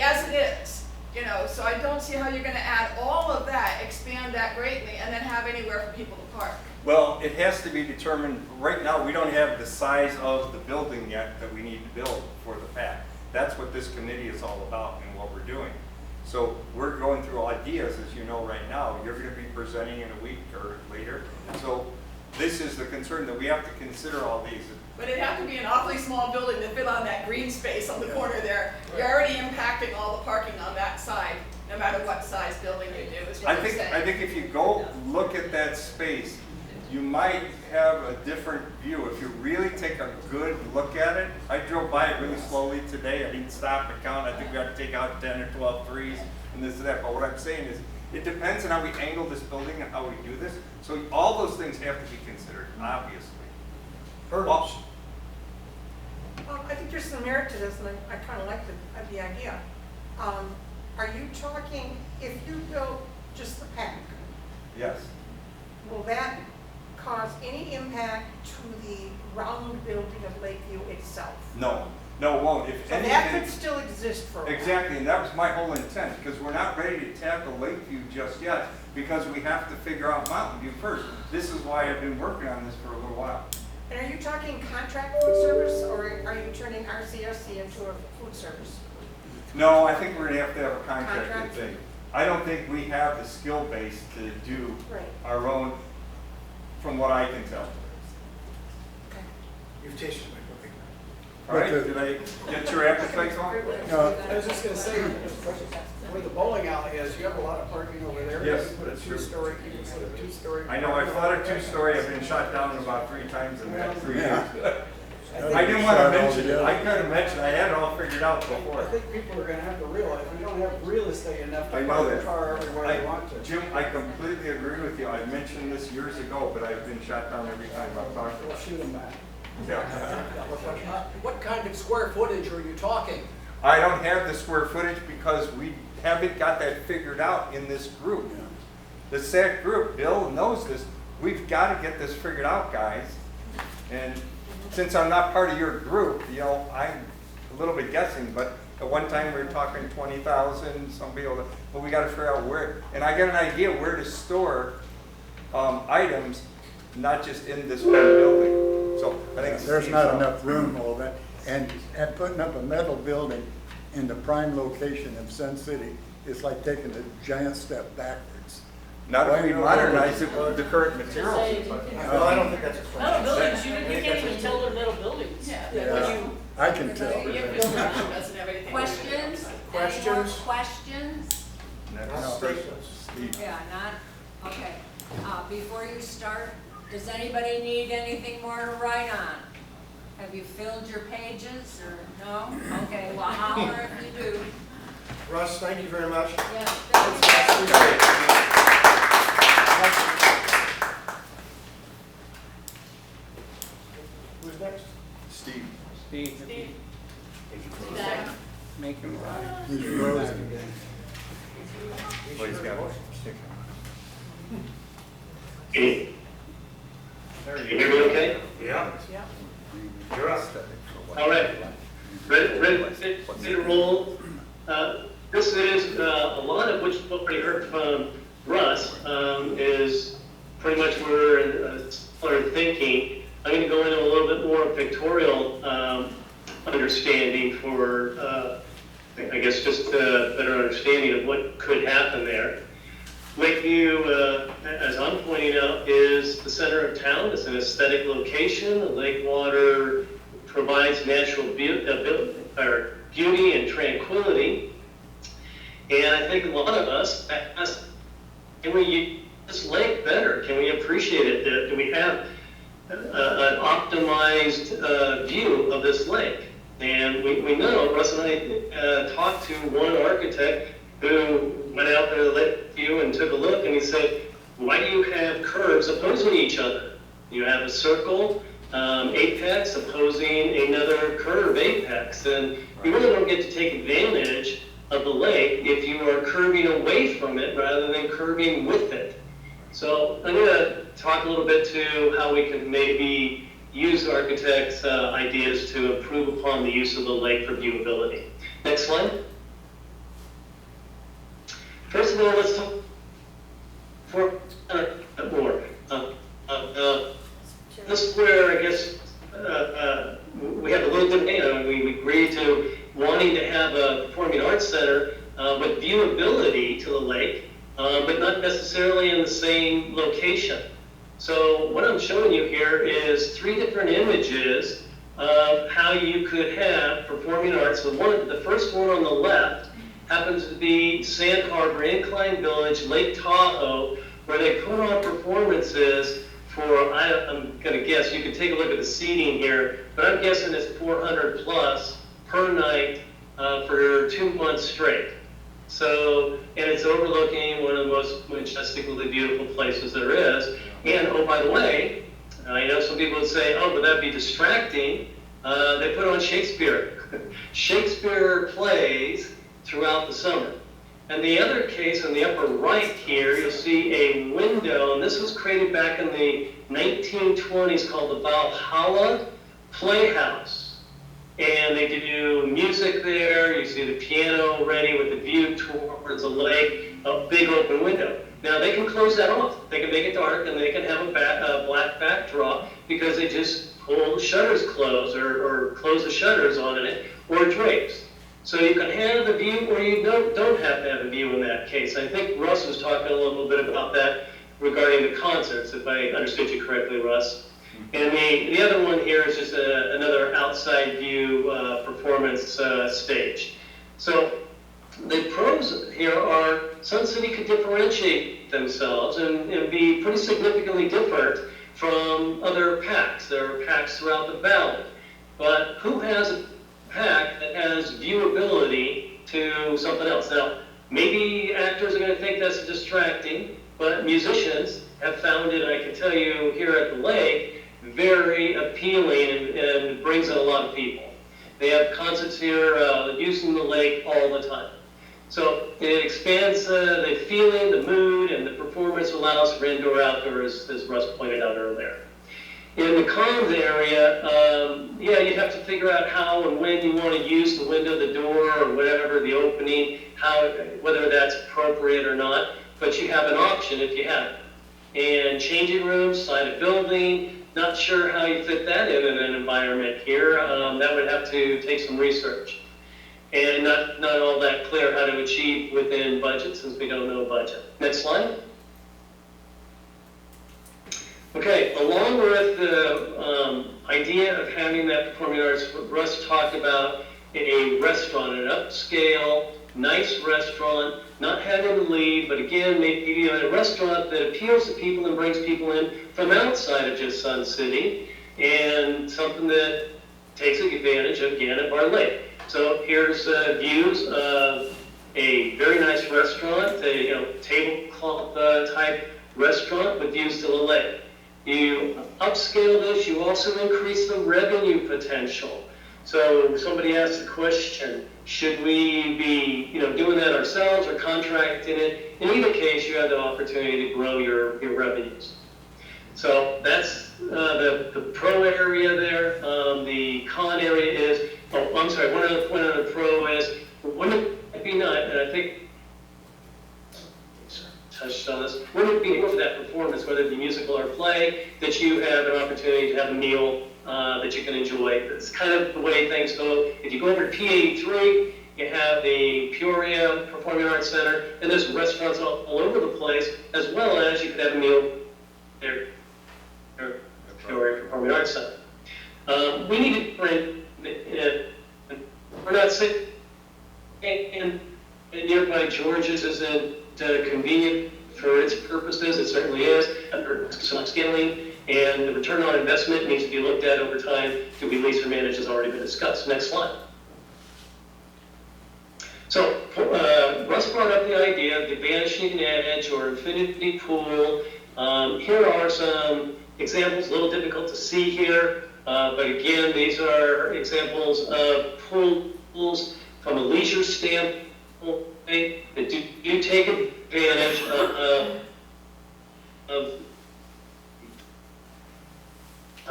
as it is. You know, so I don't see how you're gonna add all of that, expand that greatly, and then have anywhere for people to park. Well, it has to be determined, right now, we don't have the size of the building yet that we need to build for the PAC. That's what this committee is all about and what we're doing. So we're going through ideas, as you know right now. You're gonna be presenting in a week or later. So this is the concern, that we have to consider all these. But it'd have to be an awfully small building to fit on that green space on the corner there. You're already impacting all the parking on that side, no matter what size building you do, is what I I'm think saying. if you go look at that space, you might have a different view. If you really take a good look at it, I drove by it really slowly today. I didn't stop and count. I think we have to take out 10 or 12 trees and this and that. But what I'm saying is, it depends on how we angle this building and how we do this. So all those things have to be considered, obviously. Hurdles. I think there's some merit to this, and I kind of like the idea. Are you talking, if you build just the PAC, Yes. will that cause any impact to the round building of Lakeview itself? No, it won't. If So that anything, could still exist for a while? exactly, and that was my whole intent, because we're not ready to tackle Lakeview just yet, because we have to figure out Mountain View first. This is why I've been working on this for a little while. And are you talking contract food service, or are you turning RCSC into a food service? No, I think we're gonna have a contracted Contract? thing. I don't think we have the skill base to do Right. our own, from what I can tell. Okay. You've tasted my cooking. All right, did I get your appetite on? I was just gonna say, where the bowling alley is, you have a lot of parking over there. Yes, You can put a that's true. two-story, you can put a two-story. I know, I've thought of 2-story, I've been shot down about 3 times in that 3 years. think I didn't we wanna shot mention it, altogether. I kinda mentioned, I had it all figured out I before. think people are gonna have to realize, we don't have real estate enough I to know park a that. car everywhere they want to. Jim, I completely agree with you, I mentioned this years ago, but I've been shot down every time I've talked We'll about it. shoot them back. Yeah. What kind of square footage are you talking? I don't have the square footage because we haven't got that figured out in this group. The SAC group, Bill knows this, we've got to get this figured out, guys. And since I'm not part of your group, you know, I'm a little bit guessing, but at one time we were talking 20,000, some people, but we got to figure out where, and I got an idea where to store items, not just in this one building. So I think There's Steve's not on. enough room, all that, and putting up a metal building in the prime location of Sun City is like taking a giant step backwards. Not if we modernize it with the current materials. Well, I don't think that's a question. Metal buildings, you can't even tell they're metal buildings. Yeah. Yeah, I can tell. Your building doesn't have anything. Questions? Questions? Any more questions? Next, Statements. Steve. Yeah, not, okay. Before you start, does anybody need anything more to write on? Have you filled your pages or no? Okay, well, holler if you do. Russ, thank you very much. Yeah, thank you. Who's next? Steve. Steve, make him. He's frozen. Well, he's got one. Can you hear me okay? Yeah, Yeah. you're up. fit role. This is a lot of which what we heard from Russ is pretty much we're thinking. I'm going to go into a little bit more pictorial understanding for, I guess, just a better understanding of what could happen there. Lakeview, as I'm pointing out, is the center of town. It's an aesthetic location. The lake water provides natural beauty and tranquility. And I think a lot of us ask, can we use this lake better? Can we appreciate it? Do we have an optimized view of this lake? And we know, Russ and I talked to one architect who went out there to Lakeview and took a look, and he said, why do you have curves opposing each other? You have a circle apex opposing another curve apex, and you really don't get to take advantage of the lake if you are curving away from it rather than curving with it. So I'm going to talk a little bit to how we can maybe use architects' ideas to improve upon the use of the lake for viewability. Next slide. First of all, let's talk for more. This is where I guess we have a little debate. We agree to wanting to have a performing arts center with viewability to the lake, but not necessarily in the same location. So what I'm showing you here is 3 different images of how you could have performing arts. The first one on the left happens to be Sand Harbor Incline Village, Lake Tahoe, where they put on performances for, I'm going to guess, you can take a look at the seating here, but I'm guessing it's 400 plus per night for 2 months straight. So, and it's overlooking one of the most majestically beautiful places there is. And, oh, by the way, I know some people would say, oh, but that'd be distracting. They put on Shakespeare. Shakespeare plays throughout the summer. And the other case on the upper right here, you'll see a window, and this was created back in the 1920s called the Valhalla Playhouse. And they do music there. You see the piano ready with the view towards the lake, a big open window. Now they can close that off. They can make it dark and they can have a black backdrop because they just pull the shutters closed or close the shutters on it or drapes. So you can have a view or you don't have to have a view in that case. I think Russ was talking a little bit about that regarding the concerts, if I understood you correctly, Russ. And the other one here is just another outside view performance stage. So the pros here are Sun City could differentiate themselves and be pretty significantly different from other PACs. There are PACs throughout the valley. But who has a PAC that has viewability to something else? Now, maybe actors are going to think that's distracting, but musicians have found it, I can tell you here at the lake, very appealing and brings in a lot of people. They have concerts here using the lake all the time. So it expands the feeling, the mood, and the performance allows for indoor-outdoor, as Russ pointed out earlier. In the cons area, yeah, you have to figure out how and when you want to use the window, the door, or whatever, the opening, whether that's appropriate or not, but you have an option if you have it. And changing rooms, side of building, not sure how you fit that in an environment here. That would have to take some research. And not all that clear how to achieve within budget since we don't know budget. Next slide. Okay, along with the idea of having that performing arts, Russ talked about a restaurant, an upscale, nice restaurant, not having to leave, but again, maybe a restaurant that appeals to people and brings people in from outside of just Sun City, and something that takes advantage, again, of our lake. So here's views of a very nice restaurant, a tablecloth type restaurant with views to the lake. You upscale this, you also increase the revenue potential. So somebody asked the question, should we be doing that ourselves or contracting it? In either case, you have the opportunity to grow your revenues. So that's the pro area there. The con area is Oh, I'm sorry, one other pro is, wouldn't it be nice, and I think touched on this, wouldn't it be for that performance, whether it be musical or play, that you have an opportunity to have a meal that you can enjoy? It's kind of the way things go. If you go over to P83, you have the Peoria Performing Arts Center, and there's restaurants all over the place, as well as you could have a meal there, Peoria Performing Arts Center. We need to bring, we're not saying, and nearby George's isn't convenient for its purposes. It certainly is. Some scaling and the return on investment needs to be looked at over time. Do we lease or manage has already been discussed. Next slide. So Russ brought up the idea of the vanishing edge or infinity pool. Here are some examples, a little difficult to see here, but again, these are examples of pools from a leisure standpoint that do take advantage of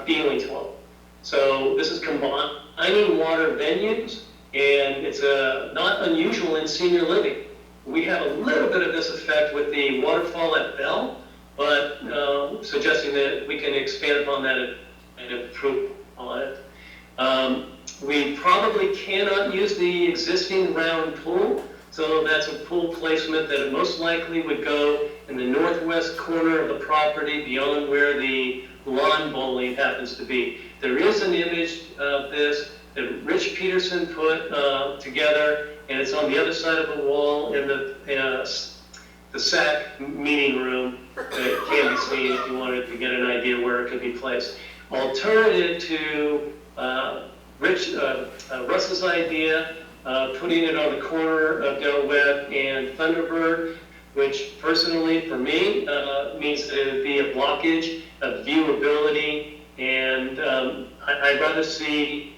feeling flow. So this is combining water venues, and it's not unusual in senior living. We have a little bit of this effect with the waterfall at Bell, but suggesting that we can expand upon that and improve on it. We probably cannot use the existing round pool, so that's a pool placement that most likely would go in the northwest corner of the property beyond where the lawn bowling happens to be. There is an image of this that Rich Peterson put together, and it's on the other side of the wall in the SAC meeting room that can be seen if you wanted to get an idea where it could be placed. Alternative to Russ's idea, putting it on the corner of Del Webb and Thunderbird, which personally for me means that it would be a blockage of viewability, and I'd rather see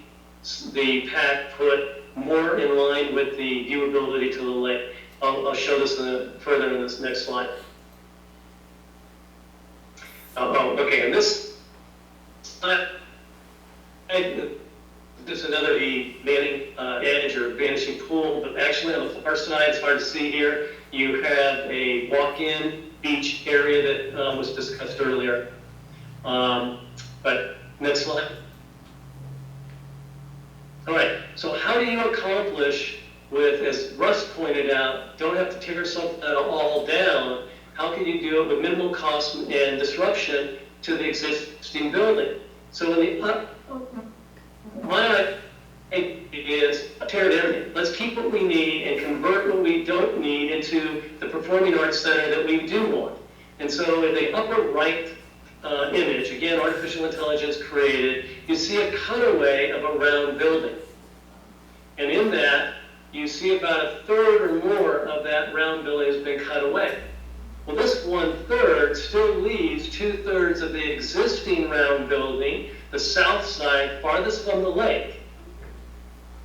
the pack put more in line with the viewability to the lake. I'll show this further in this next slide. Okay, and this is another vanishing edge or vanishing pool, but actually on the far side, it's hard to see here, you have a walk-in beach area that was discussed earlier. But next slide. All right, so how do you accomplish with, as Russ pointed out, don't have to tear something all down, how can you do it with minimal cost and disruption to the existing building? So in the my idea is tear it everything. Let's keep what we need and convert what we don't need into the performing arts center that we do want. And so in the upper right image, again, artificial intelligence created, you see a cutaway of a round building. And in that, you see about a third or more of that round building has been cut away. Well, this 1/3 still leaves 2/3 of the existing round building, the south side, farthest from the lake.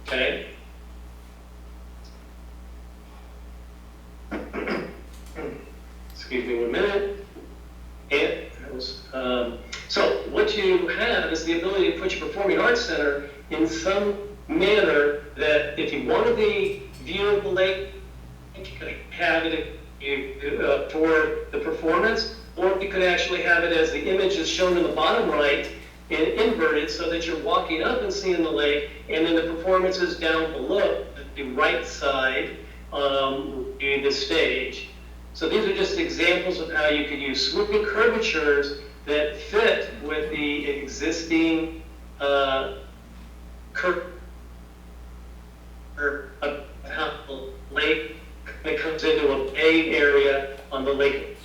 Okay? Excuse me 1 minute. And so what you have is the ability to put your performing arts center in some manner that if you want to be viewing the lake, you could have it for the performance, or you could actually have it as the image is shown in the bottom right and inverted so that you're walking up and seeing the lake, and then the performance is down below the right side in the stage. So these are just examples of how you could use swooping curvatures that fit with the existing curve of how the lake comes into a bay area on the lake.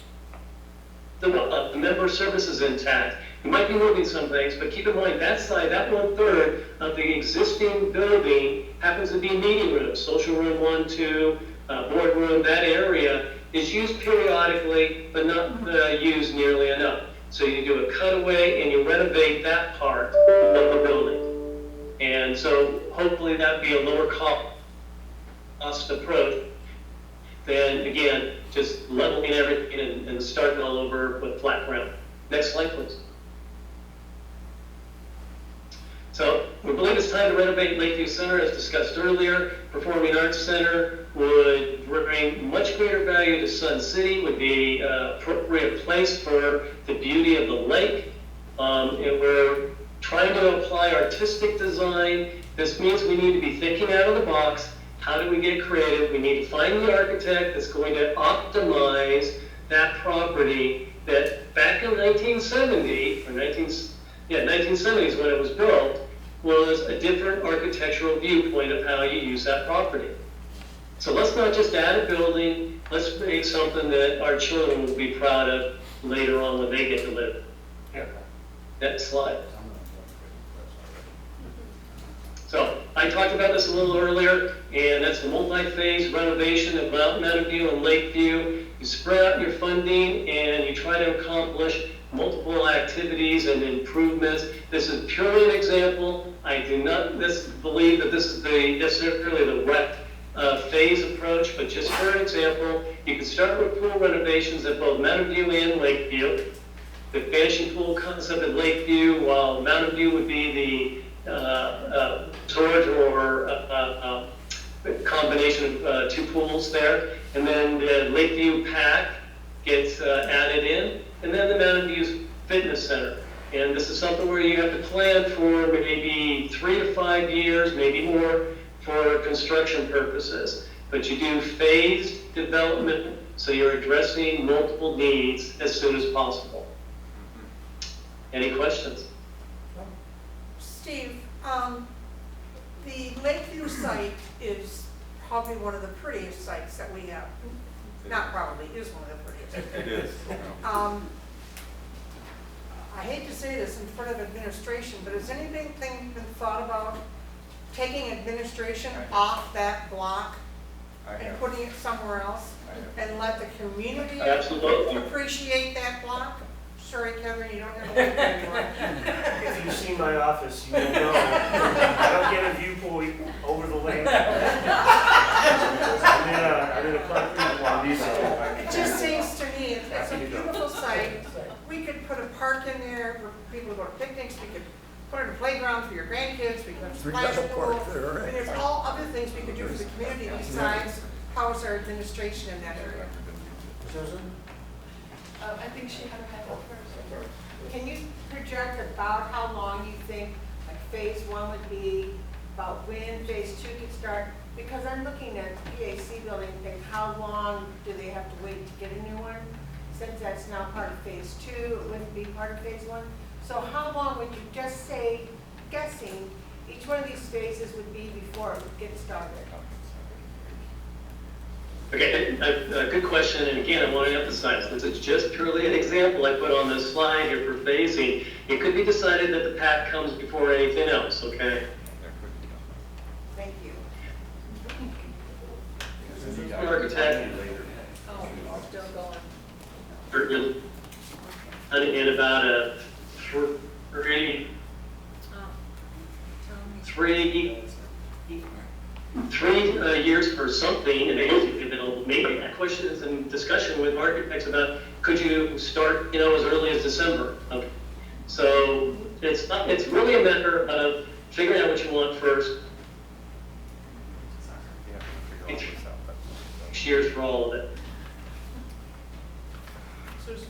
The member service is intact. You might be moving some things, but keep in mind that side, that 1/3 of the existing building happens to be meeting rooms, social room 1, 2, boardroom. That area is used periodically, but not used nearly enough. So you do a cutaway and you renovate that part of the building. And so hopefully that'd be a lower cost approach than, again, just leveling everything and starting all over with flat ground. Next slide, please. So we believe it's time to renovate Lakeview Center, as discussed earlier. Performing Arts Center would bring much greater value to Sun City, would be appropriate place for the beauty of the lake. And we're trying to apply artistic design. This means we need to be thinking out of the box. How do we get creative? We need to find the architect that's going to optimize that property that back in 1970, or 1970s when it was built, was a different architectural viewpoint of how you use that property. So let's not just add a building, let's make something that our children will be proud of later on when they get to live. Here. Next slide. So I talked about this a little earlier, and that's the multi-phase renovation of Mountain View and Lakeview. You spread out your funding and you try to accomplish multiple activities and improvements. This is purely an example. I do not believe that this is necessarily the correct phase approach, but just for an example, you can start with pool renovations at both Mountain View and Lakeview. The finishing pool concept at Lakeview, while Mountain View would be the resort or combination of two pools there, and then the Lakeview Pack gets added in, and then the Mountain View Fitness Center. And this is something where you have to plan for maybe 3 to 5 years, maybe more, for construction purposes. But you do phased development, so you're addressing multiple needs as soon as possible. Any questions? Steve, the Lakeview site is probably one of the prettiest sites that we have. Not probably, is one of the prettiest. It is. I hate to say this in front of administration, but has anything been thought about taking administration off that block and putting it somewhere else and let the community Absolutely. appreciate that block? Sorry, Kevin, you don't have to look anymore. If you've seen my office, you will know I don't get a viewpoint over the lake. I'm in a concrete block. It just seems to me, it's a beautiful site. We could put a park in there where people go to picnics. We could put in a playground for your grandkids. We could have a We got splash a pool. park there, right? And there's all other things we could do for the community besides house our administration in that area. Susan? I think she had her hand up first. Can you project about how long you think like phase one would be, about when phase two could start? Because I'm looking at PAC building and think, how long do they have to wait to get a new one? Since that's now part of phase two, it wouldn't be part of phase one. So how long would you just say, guessing, each one of these phases would be before it would get started? Okay, good question, and again, I want to emphasize, this is just purely an example I put on this slide here for phasing. It could be decided that the pack comes before anything else, okay? Thank you. Architect, Oh, still going. in about a three years for something, and it'll maybe questions and discussion with architects about could you start, as early as December. Okay. So it's really a matter of figuring out what you want first. 6 years for all of it. Susan.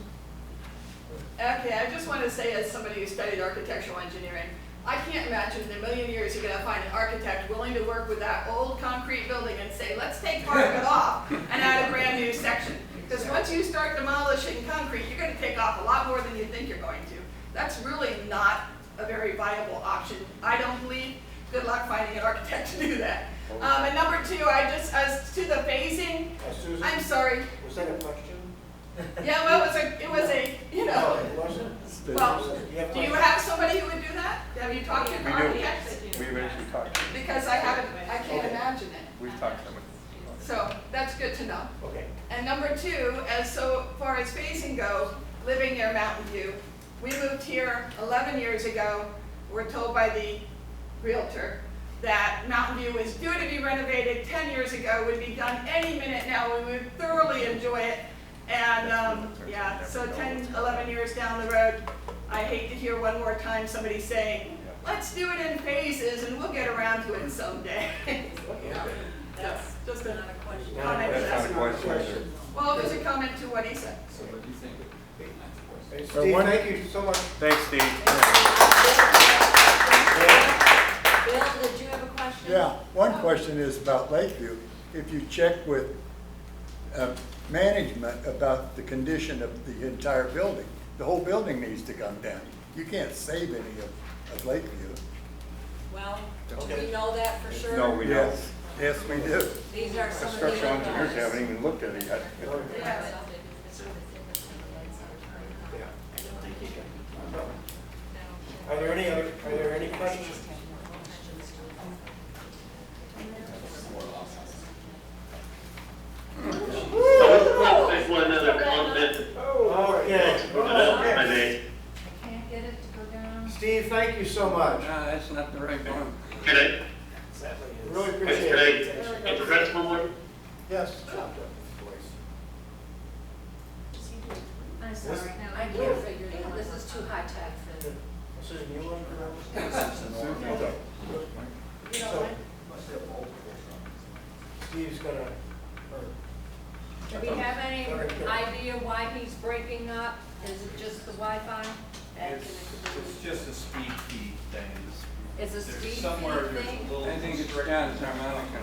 Okay, I just want to say, as somebody who studied architectural engineering, I can't imagine in a million years you're going to find an architect willing to work with that old concrete building and say, let's take part of it off and add a brand new section. Because once you start demolishing concrete, you're going to take off a lot more than you think you're going to. That's really not a very viable option, I don't believe. Good luck finding an architect to do that. And number two, as to the phasing, Susan, I'm sorry. was that a question? Yeah, well, it was a, No, it wasn't. well, do you have somebody who would do that? Have you talked to We do. architects? We've actually talked. Because I can't imagine it. We've talked to them. So that's good to know. Okay. And number two, as so far as phasing goes, living near Mountain View, we moved here 11 years ago. We're told by the realtor that Mountain View was due to be renovated 10 years ago, would be done any minute now. We would thoroughly enjoy it. And yeah, so 10, 11 years down the road, I hate to hear one more time somebody saying, let's do it in phases and we'll get around to it someday. That's Just not a a question. comment. That's not a question. Well, it was a comment to what he said. Hey, So Steve, one- thank you so much. Thanks, Steve. Bill, did you have a question? Yeah, one question is about Lakeview. If you check with management about the condition of the entire building, the whole building needs to come down. You can't save any of Lakeview. Well, do we know that for sure? No, we don't. Yes, yes, we do. These are some of the. Structural engineers haven't even looked at it yet. Yes. Are there any questions? I would make one other comment. Okay. If I may. I can't get it to go down. Steve, thank you so much. No, that's not the right one. Can I, Really can appreciate it. I interrupt one more? Yes. I'm sorry, I can't figure it out. This is too high tech for me. Susan, you want You know So- what? Steve's gonna, Do we have any idea why he's breaking up? Is it just the Wi-Fi? It's just a speed feed thing. It's a There's speed somewhere feed there's thing? a little. I think it's John's harmonica.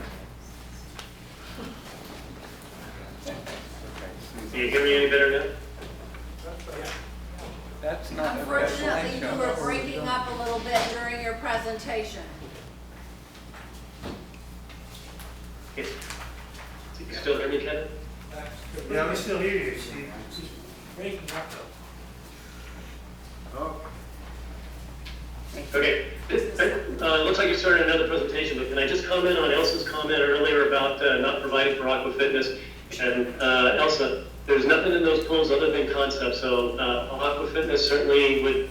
Can you hear me any better now? That's not the Unfortunately, you were residential. breaking up a little bit during your presentation. Yes. You still hear me, Kevin? Yeah, we still hear you, Steve. Okay, looks like you started another presentation, but can I just comment on Elsa's comment earlier about not providing for aqua fitness? And Elsa, there's nothing in those pools other than concept, so aqua fitness certainly would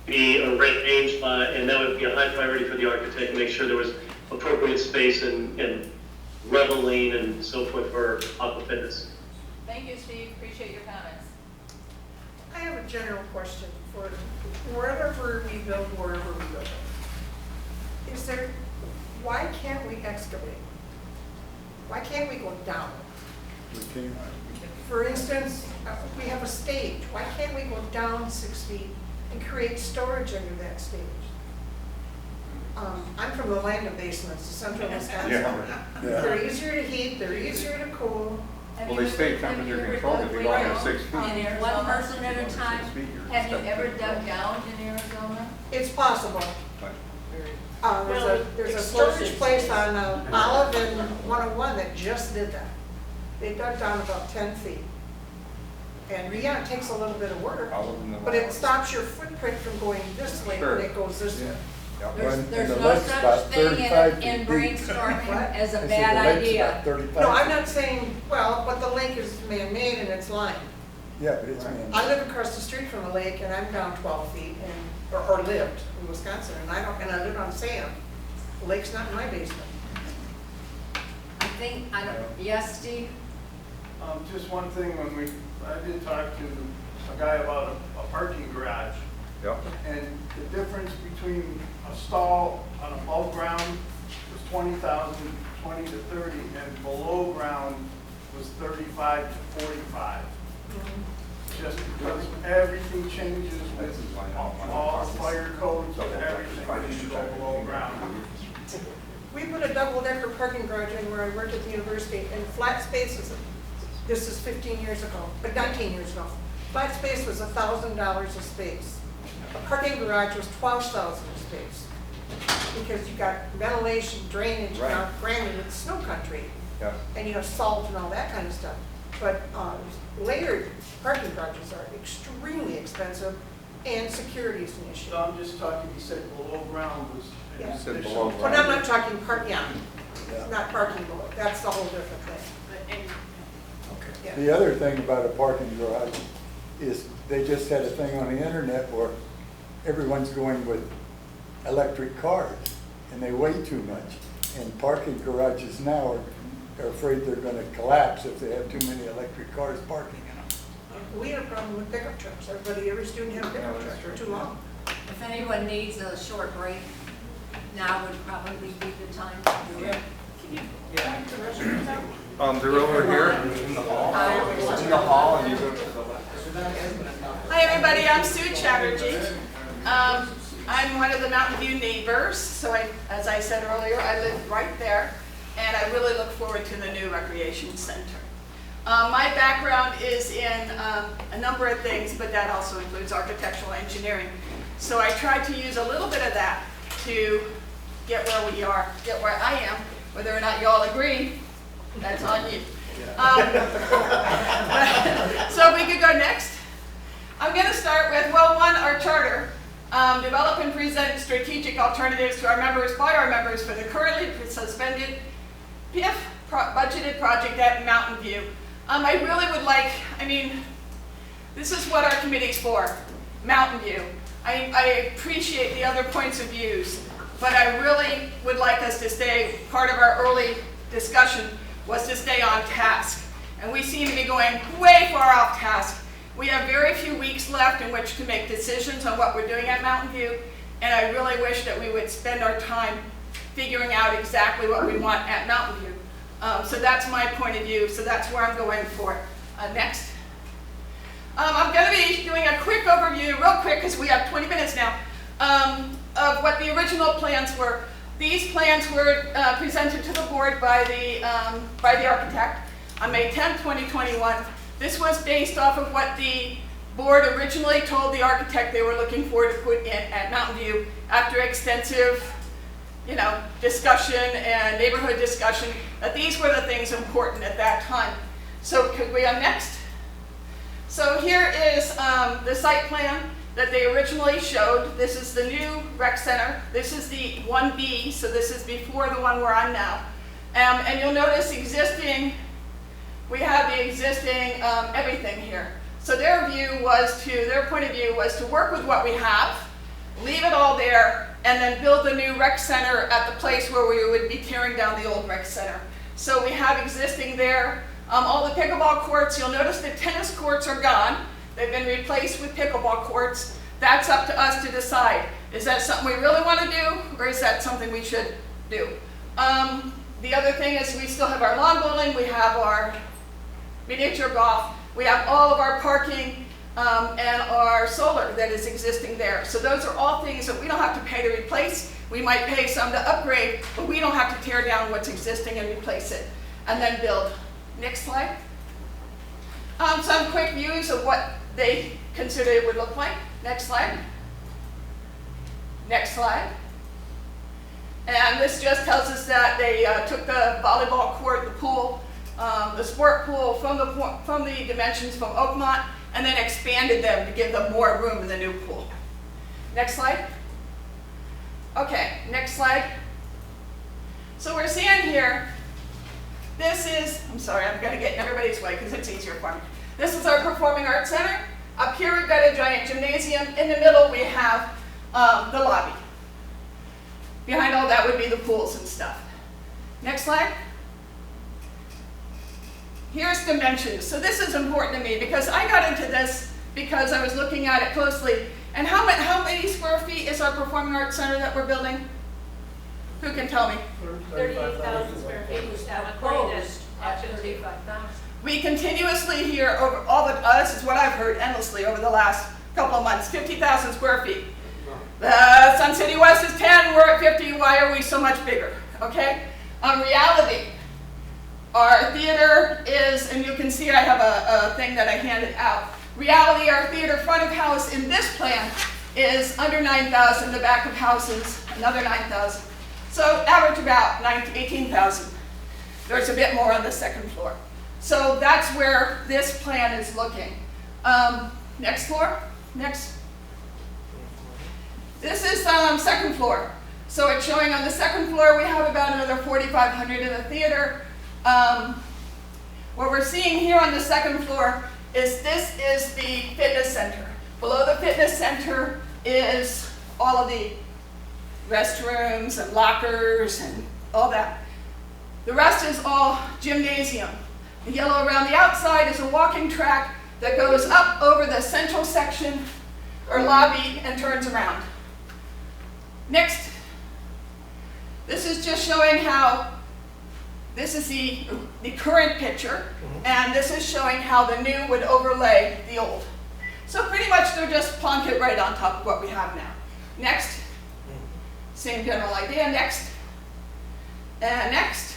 be arranged by, and that would be a high priority for the architect to make sure there was appropriate space and leveling and so forth for aqua fitness. Thank you, Steve, appreciate your comments. I have a general question for wherever we build, wherever we build. Is there, why can't we excavate? Why can't we go down? We can't. For instance, we have a stage. Why can't we go down 6 feet and create storage under that stage? I'm from the land of basements, central Wisconsin. Yeah. They're easier to heat, they're easier to cool. Well, they stay temperature controlled if you go up to 6 feet. In Arizona? One person at a time. Have you ever dug down in Arizona? It's possible. Well, There's a explosives. storage place on Olive and 101 that just did that. They dug down about 10 feet. And yeah, it takes a little bit of work, but it stops your footprint from going this way when it goes this way. There's no such thing in brainstorming as a bad idea. No, I'm not saying, well, but the lake is man-made and it's lined. Yeah, but it's man. I live across the street from a lake and I'm down 12 feet or lived in Wisconsin and I live on sand. The lake's not in my basement. Yes, Steve? Just one thing, I did talk to a guy about a parking garage. Yep. And the difference between a stall on above ground was 20,000, 20 to 30, and below ground was 35 to 45. Just because everything changes with all the fire codes and everything when you go below ground. We put a double-decker parking garage in where I worked at the university, and flat spaces, this is 15 years ago, but 19 years ago. Flat space was $1,000 a space. A parking garage was $12,000 a space. Because you got ventilation, drainage, now granted it's snow country, Yeah. and you have salt and all that kind of stuff. But layered parking garages are extremely expensive, and security is an issue. So I'm just talking, he said below ground was. Yeah. Said below ground. But I'm not talking not parking below, that's the whole different thing. Yeah. The other thing about a parking garage is they just had a thing on the internet where everyone's going with electric cars and they weigh too much. And parking garages now are afraid they're going to collapse if they have too many electric cars parking in them. We had a problem with pickup trucks. Every student had a pickup truck, they're too long. If If anyone needs a short break, now would probably be the time to do it. They're over here in the hall. In the hall, and you go to the left. Hi, everybody. I'm Sue Chatterjee. I'm one of the Mountain View neighbors. So as I said earlier, I live right there, and I really look forward to the new recreation center. My background is in a number of things, but that also includes architectural engineering. So I tried to use a little bit of that to get where we are, get where I am. Whether or not you all agree, that's on you. So if we could go next. I'm going to start with, well, one, our charter. Develop and present strategic alternatives to our members, by our members, for the currently suspended PIF budgeted project at Mountain View. I really would like, this is what our committee's for, Mountain View. I appreciate the other points of views, but I really would like us to stay, part of our early discussion was to stay on task. And we seem to be going way far off task. We have very few weeks left in which to make decisions on what we're doing at Mountain View, and I really wish that we would spend our time figuring out exactly what we want at Mountain View. So that's my point of view, so that's where I'm going for. Next. I'm going to be doing a quick overview, real quick, because we have 20 minutes now, of what the original plans were. These plans were presented to the board by the architect on May 10, 2021. This was based off of what the board originally told the architect they were looking for to put in at Mountain View after extensive, discussion and neighborhood discussion, that these were the things important at that time. So could we next? So here is the site plan that they originally showed. This is the new rec center. This is the 1B, so this is before the one we're on now. And you'll notice we have the existing everything here. So their point of view was to work with what we have, leave it all there, and then build the new rec center at the place where we would be tearing down the old rec center. So we have existing there, all the pickleball courts. You'll notice the tennis courts are gone. They've been replaced with pickleball courts. That's up to us to decide. Is that something we really want to do, or is that something we should do? The other thing is we still have our lawn bowling, we have our miniature golf, we have all of our parking, and our solar that is existing there. So those are all things that we don't have to pay to replace. We might pay some to upgrade, but we don't have to tear down what's existing and replace it, and then build. Next slide. Some quick views of what they consider it would look like. Next slide. Next slide. And this just tells us that they took the volleyball court, the pool, the sport pool from the dimensions from Oakmont, and then expanded them to give them more room in the new pool. Next slide. Okay, next slide. So we're seeing here, this is, I'm sorry, I'm going to get in everybody's way because it's easier for me. This is our Performing Arts Center. Up here we've got a giant gymnasium. In the middle we have the lobby. Behind all that would be the pools and stuff. Next slide. Here's dimensions. So this is important to me because I got into this because I was looking at it closely. And how many square feet is our Performing Arts Center that we're building? Who can tell me? 38,000 square feet was Closed at 35,000. We continuously hear over all the, this is what I've heard endlessly over the last couple of months, 50,000 square feet. Sun City West is 10, we're at 50, why are we so much bigger? Okay? Reality, our theater is, and you can see I have a thing that I handed out. Reality, our theater front of house in this plan is under 9,000, the back of house is another 9,000. So average about 18,000. There's a bit more on the second floor. So that's where this plan is looking. Next floor, next. This is second floor. So it's showing on the second floor we have about another 4,500 in the theater. What we're seeing here on the second floor is this is the fitness center. Below the fitness center is all of the restrooms and lockers and all that. The rest is all gymnasium. The yellow around the outside is a walking track that goes up over the central section or lobby and turns around. Next, this is just showing how, this is the current picture, and this is showing how the new would overlay the old. So pretty much they're just plonk it right on top of what we have now. Next, same general idea. Next, and next,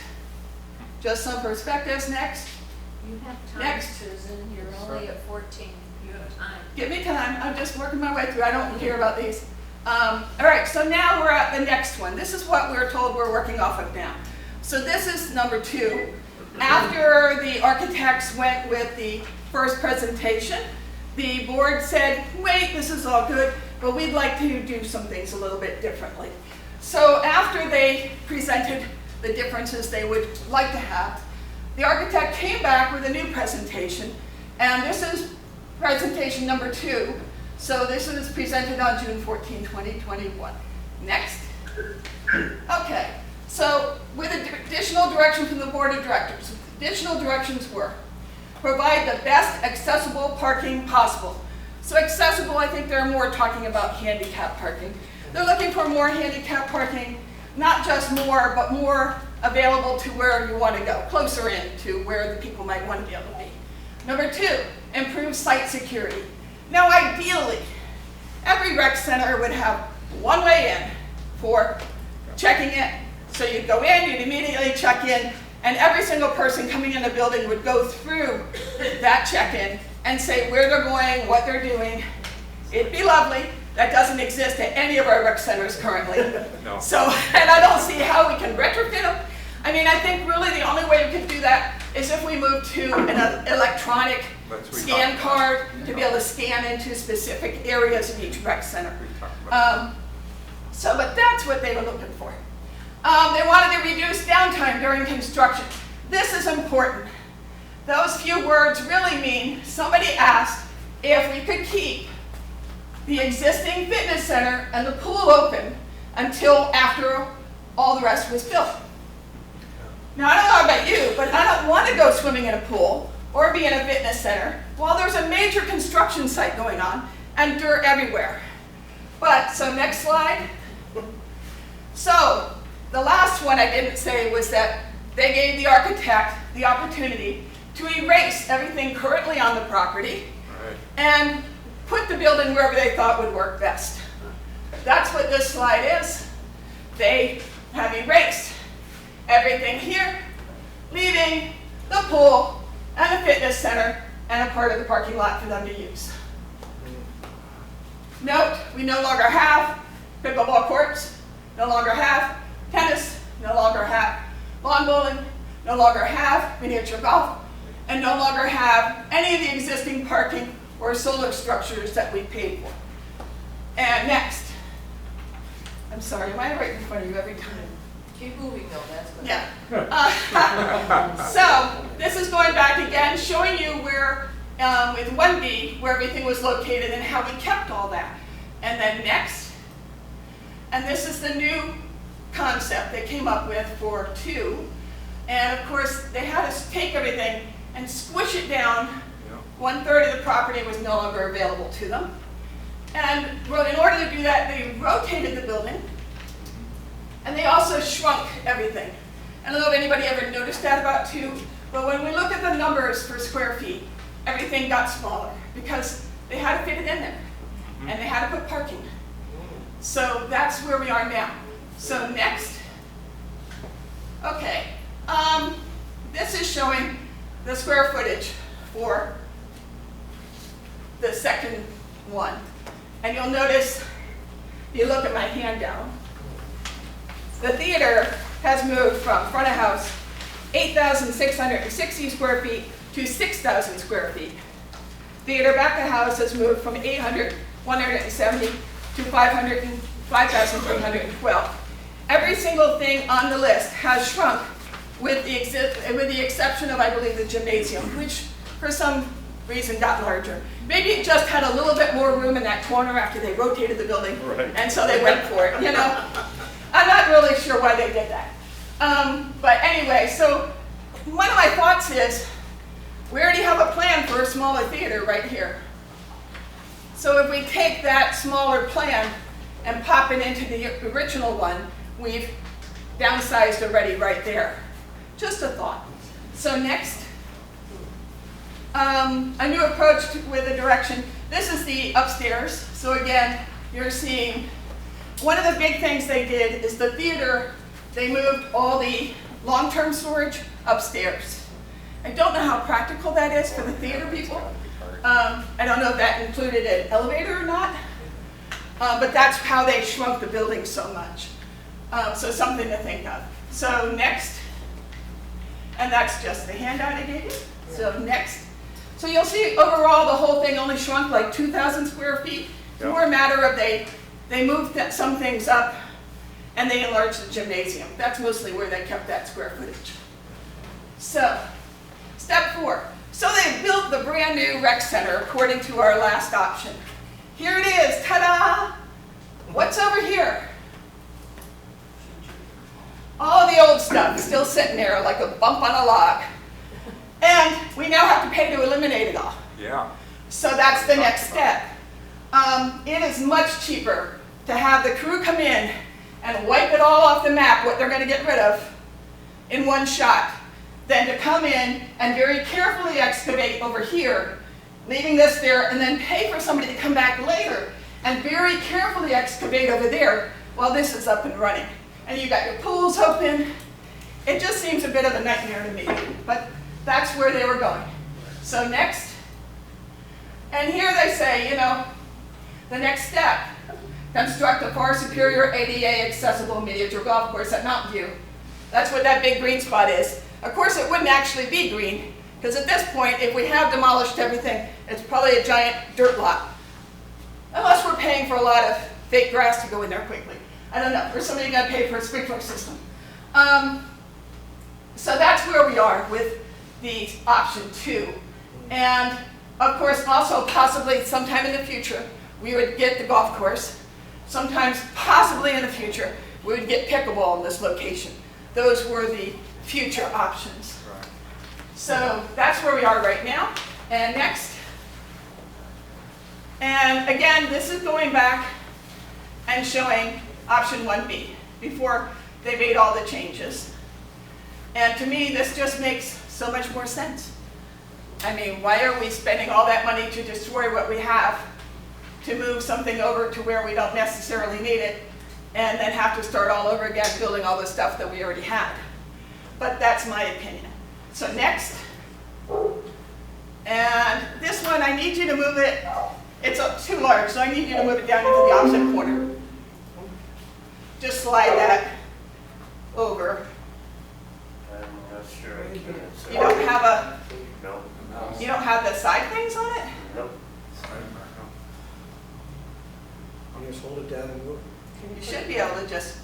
just some perspectives. Next, You have time, Next. Susan, you're only at 14, you have time. give me time. I'm just working my way through. I don't care about these. All right, so now we're at the next one. This is what we're told we're working off of now. So this is number 2. After the architects went with the first presentation, the board said, wait, this is all good, but we'd like to do some things a little bit differently. So after they presented the differences they would like to have, the architect came back with a new presentation, and this is presentation number 2. So this was presented on June 14, 2021. Next. Okay, so with additional direction from the board of directors, additional directions were provide the best accessible parking possible. So accessible, I think they're more talking about handicap parking. They're looking for more handicap parking, not just more, but more available to where you want to go, closer in to where the people might want to be able to be. Number 2, improve site security. Now ideally, every rec center would have one way in for checking in. So you'd go in, you'd immediately check in, and every single person coming in the building would go through that check-in and say where they're going, what they're doing. It'd be lovely. That doesn't exist at any of our rec centers currently. No. So, and I don't see how we can retrofit them. I mean, I think really the only way we could do that is if we move to an electronic scan card to be able to scan into specific areas of each rec center. But that's what they were looking for. They wanted to reduce downtime during construction. This is important. Those few words really mean somebody asked if we could keep the existing fitness center and the pool open until after all the rest was built. Now, I don't know about you, but I don't want to go swimming in a pool or be in a fitness center while there's a major construction site going on and dirt everywhere. But, so next slide. So, the last one I didn't say was that they gave the architect the opportunity to erase everything currently on the property and put the building wherever they thought would work best. That's what this slide is. They have erased everything here, leaving the pool and the fitness center and a part of the parking lot for them to use. Note, we no longer have pickleball courts, no longer have tennis, no longer have lawn bowling, no longer have miniature golf, and no longer have any of the existing parking or solar structures that we paid for. And next. I'm sorry, am I right in front of you every time? Keep moving though, that's good. Yeah. So this is going back again, showing you where, with 1B, where everything was located and how we kept all that. And then next. And this is the new concept they came up with for 2. And of course, they had us take everything and squish it down. 1/3 of the property was no longer available to them. And in order to do that, they rotated the building. And they also shrunk everything. I don't know if anybody ever noticed that about 2, but when we look at the numbers for square feet, everything got smaller because they had to fit it in there. And they had to put parking. So that's where we are now. So next. Okay. This is showing the square footage for the second one. And you'll notice, if you look at my handout, the theater has moved from front of house 8,660 square feet to 6,000 square feet. Theater back of house has moved from 170 to 5,312. Every single thing on the list has shrunk with the exception of, I believe, the gymnasium, which for some reason got larger. Maybe it just had a little bit more room in that corner after they rotated the building, and so they went for it, you know? I'm not really sure why they did that. But anyway, so one of my thoughts is, we already have a plan for a smaller theater right here. So if we take that smaller plan and pop it into the original one, we've downsized already right there. Just a thought. So next, a new approach with a direction. This is the upstairs. So again, you're seeing one of the big things they did is the theater, they moved all the long-term storage upstairs. I don't know how practical that is for the theater people. I don't know if that included an elevator or not, but that's how they shrunk the building so much. So something to think of. So next, and that's just the handout I gave you. So next. So you'll see overall the whole thing only shrunk like 2,000 square feet. It's more a matter of they moved some things up and they enlarged the gymnasium. That's mostly where they kept that square footage. So, step 4. So they built the brand new rec center according to our last option. Here it is, ta-da! What's over here? All the old stuff still sitting there like a bump on a log. And we now have to pay to eliminate it all. Yeah. So that's the next step. It is much cheaper to have the crew come in and wipe it all off the map, what they're going to get rid of, in one shot, than to come in and very carefully excavate over here, leaving this there, and then pay for somebody to come back later and very carefully excavate over there while this is up and running. And you got your pools open. It just seems a bit of a nightmare to me, but that's where they were going. So next, and here they say, you know, the next step, construct a far superior ADA accessible miniature golf course at Mountain View. That's what that big green spot is. Of course, it wouldn't actually be green, because at this point, if we have demolished everything, it's probably a giant dirt lot. Unless we're paying for a lot of fake grass to go in there quickly. I don't know, or somebody got to pay for a sprinkler system. So that's where we are with the option 2. And of course, also possibly sometime in the future, we would get the golf course. Sometimes, possibly in the future, we would get pickleball in this location. Those were the future options. Right. So that's where we are right now. And next. And again, this is going back and showing option 1B before they made all the changes. And to me, this just makes so much more sense. I mean, why are we spending all that money to destroy what we have, to move something over to where we don't necessarily need it, and then have to start all over again building all the stuff that we already had? But that's my opinion. So next. And this one, I need you to move it. It's too large, so I need you to move it down into the opposite corner. Just slide that over. I'm not sure I can. You don't have a, No. you don't have the side things on it? Nope. You just hold it down and move. You should be able to just,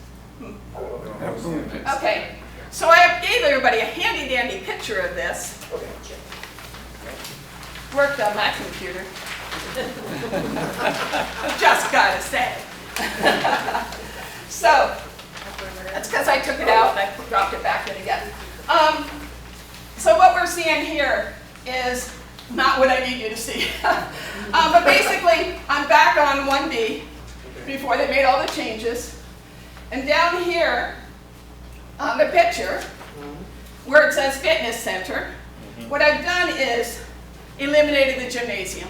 Okay, so I gave everybody a handy dandy picture of this. Worked on my computer. Just gotta say. So, that's because I took it out and I dropped it back in again. So what we're seeing here is not what I need you to see. But basically, I'm back on 1B before they made all the changes. And down here on the picture, where it says fitness center, what I've done is eliminated the gymnasium.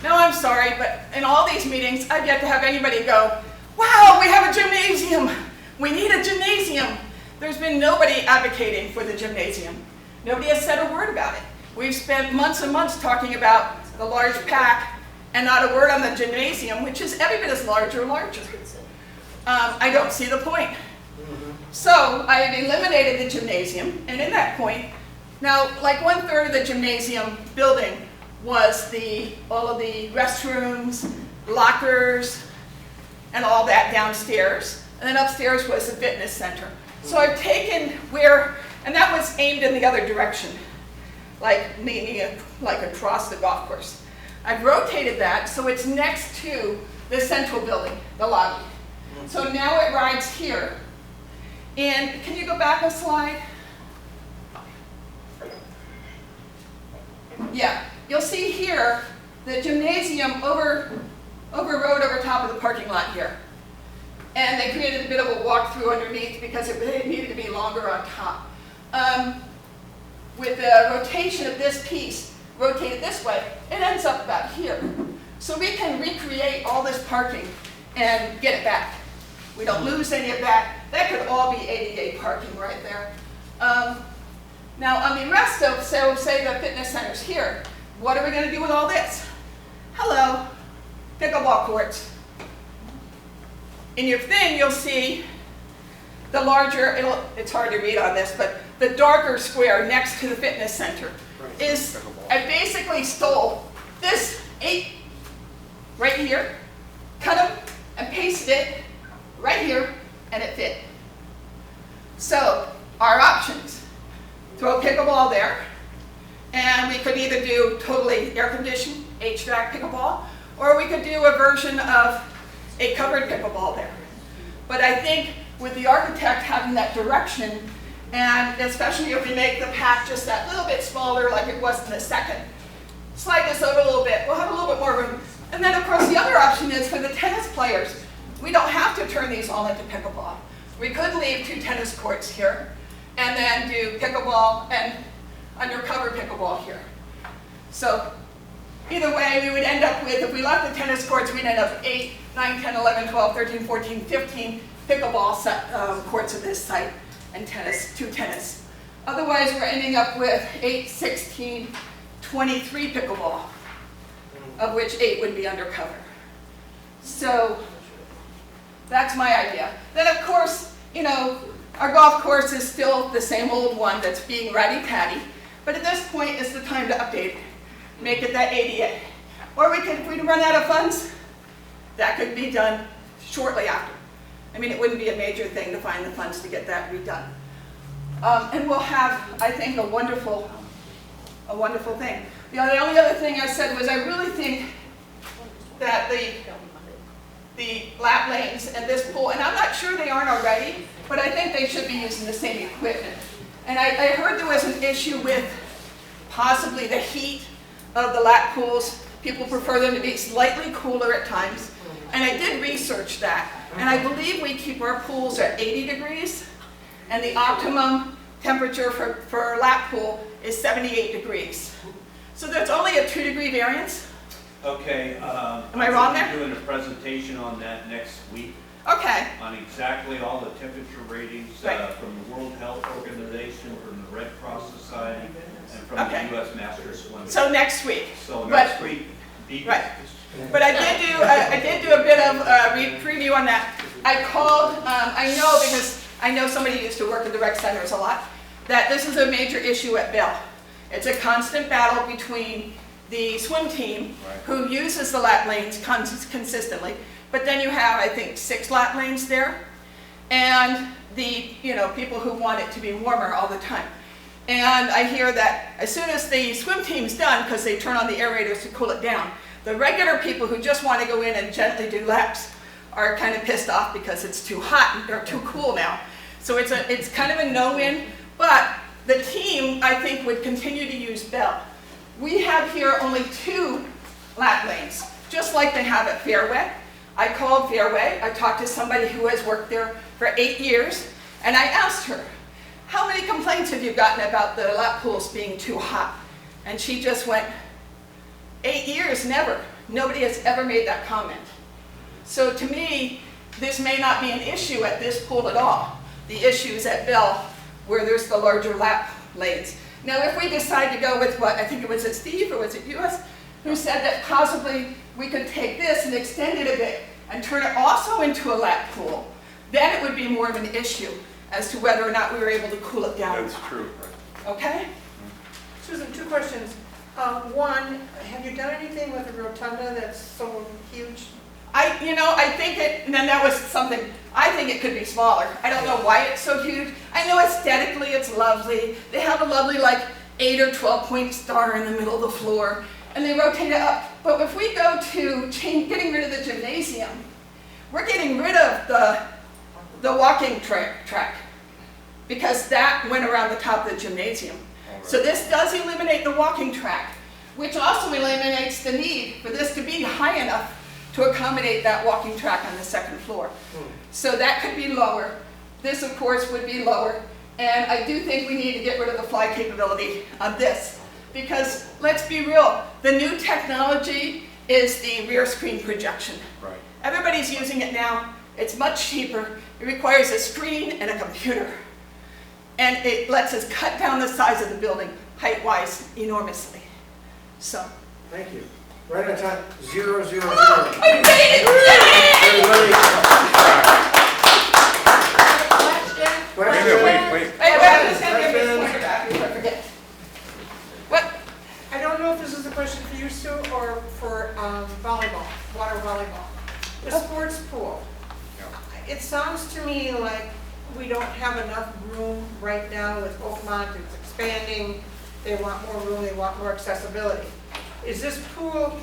Now I'm sorry, but in all these meetings, I've yet to have anybody go, wow, we have a gymnasium. We need a gymnasium. There's been nobody advocating for the gymnasium. Nobody has said a word about it. We've spent months and months talking about the large pack and not a word on the gymnasium, which is every bit as larger. I don't see the point. So I've eliminated the gymnasium, and in that point, now like 1/3 of the gymnasium building was all of the restrooms, lockers, and all that downstairs. And then upstairs was the fitness center. So I've taken and that was aimed in the other direction, like across the golf course. I've rotated that so it's next to the central building, the lobby. So now it rides here. And can you go back a slide? Yeah, you'll see here the gymnasium overrode over top of the parking lot here. and they created a bit of a walkthrough underneath because it needed to be longer on top. With the rotation of this piece, rotated this way, it ends up about here. So we can recreate all this parking and get it back. We don't lose any of that. That could all be ADA parking right there. Now on the rest of, so say the fitness center's here, what are we going to do with all this? Hello, pickleball courts. In your thing, you'll see the larger, it's hard to read on this, but the darker square next to the fitness center is, I basically stole this 8 right here, cut them and pasted it right here, and it fit. So our options, throw pickleball there, and we could either do totally air-conditioned HVAC pickleball, or we could do a version of a covered pickleball there. But I think with the architect having that direction, and especially if we make the path just that little bit smaller like it was in the second, slide this over a little bit, we'll have a little bit more room. And then of course the other option is for the tennis players. We don't have to turn these all into pickleball. We could leave 2 tennis courts here, and then do pickleball and undercover pickleball here. So either way, we would end up with, if we left the tennis courts, we'd end up with 8, 9, 10, 11, 12, 13, 14, 15 pickleball courts at this site, and tennis, 2 tennis. Otherwise, we're ending up with 8, 16, 23 pickleball, of which 8 would be undercover. So that's my idea. Then of course, you know, our golf course is still the same old one that's being ratty-patty, but at this point it's the time to update it, make it that ADA. Or we could, if we run out of funds, that could be done shortly after. I mean, it wouldn't be a major thing to find the funds to get that redone. And we'll have, I think, a wonderful thing. The only other thing I said was I really think that the lap lanes and this pool, and I'm not sure they aren't already, but I think they should be using the same equipment. And I heard there was an issue with possibly the heat of the lap pools. People prefer them to be slightly cooler at times. And I did research that. And I believe we keep our pools at 80 degrees. And the optimum temperature for a lap pool is 78 degrees. So that's only a 2-degree variance. Okay. Am I wrong there? We're doing a presentation on that next week. Okay. On exactly all the temperature ratings Right. from the World Health Organization, from the Red Cross Society, and from Okay. the U.S. Masters Swimming. So next week. So But- next week, Right. But I did do a bit of preview on that. I called, I know because I know somebody who used to work at the rec centers a lot, that this is a major issue at Bill. It's a constant battle between the swim team, who uses the lap lanes consistently, but then you have, I think, 6 lap lanes there, and the people who want it to be warmer all the time. And I hear that as soon as the swim team's done, because they turn on the aerators to cool it down, the regular people who just want to go in and gently do laps are kind of pissed off because it's too hot or too cool now. So it's kind of a no-win, but the team, I think, would continue to use Bell. We have here only 2 lap lanes, just like they have at Fairway. I called Fairway, I talked to somebody who has worked there for 8 years, and I asked her, how many complaints have you gotten about the lap pools being too hot? And she just went, 8 years, never. Nobody has ever made that comment. So to me, this may not be an issue at this pool at all. The issue is at Bell, where there's the larger lap lanes. Now, if we decide to go with what, I think it was Steve, or was it US, who said that possibly we could take this and extend it a bit and turn it also into a lap pool, then it would be more of an issue as to whether or not we were able to cool it down. That's true. Okay? Susan, 2 questions. One, have you done anything with the rotunda that's so huge? I think it, and then that was something, I think it could be smaller. I don't know why it's so huge. I know aesthetically it's lovely. They have a lovely 8 or 12 point star in the middle of the floor, and they rotate it up. But if we go to getting rid of the gymnasium, we're getting rid of the walking track, because that went around the top of the gymnasium. So this does eliminate the walking track, which also eliminates the need for this to be high enough to accommodate that walking track on the second floor. So that could be lower. This, of course, would be lower. And I do think we need to get rid of the fly capability on this. Because let's be real, the new technology is the rear screen projection. Right. Everybody's using it now. It's much cheaper. It requires a screen and a computer. And it lets us cut down the size of the building, height-wise, enormously. So. Thank you. Right on time, 0, 0, 0. Oh, I made it! Everybody, Wait. Wait, let's get your pointer back before I forget. What? I don't know if this is a question for you, Sue, or for volleyball, water volleyball. The sports pool. It sounds to me like we don't have enough room right now with Oakmont. It's expanding. They want more room. They want more accessibility. Is this pool,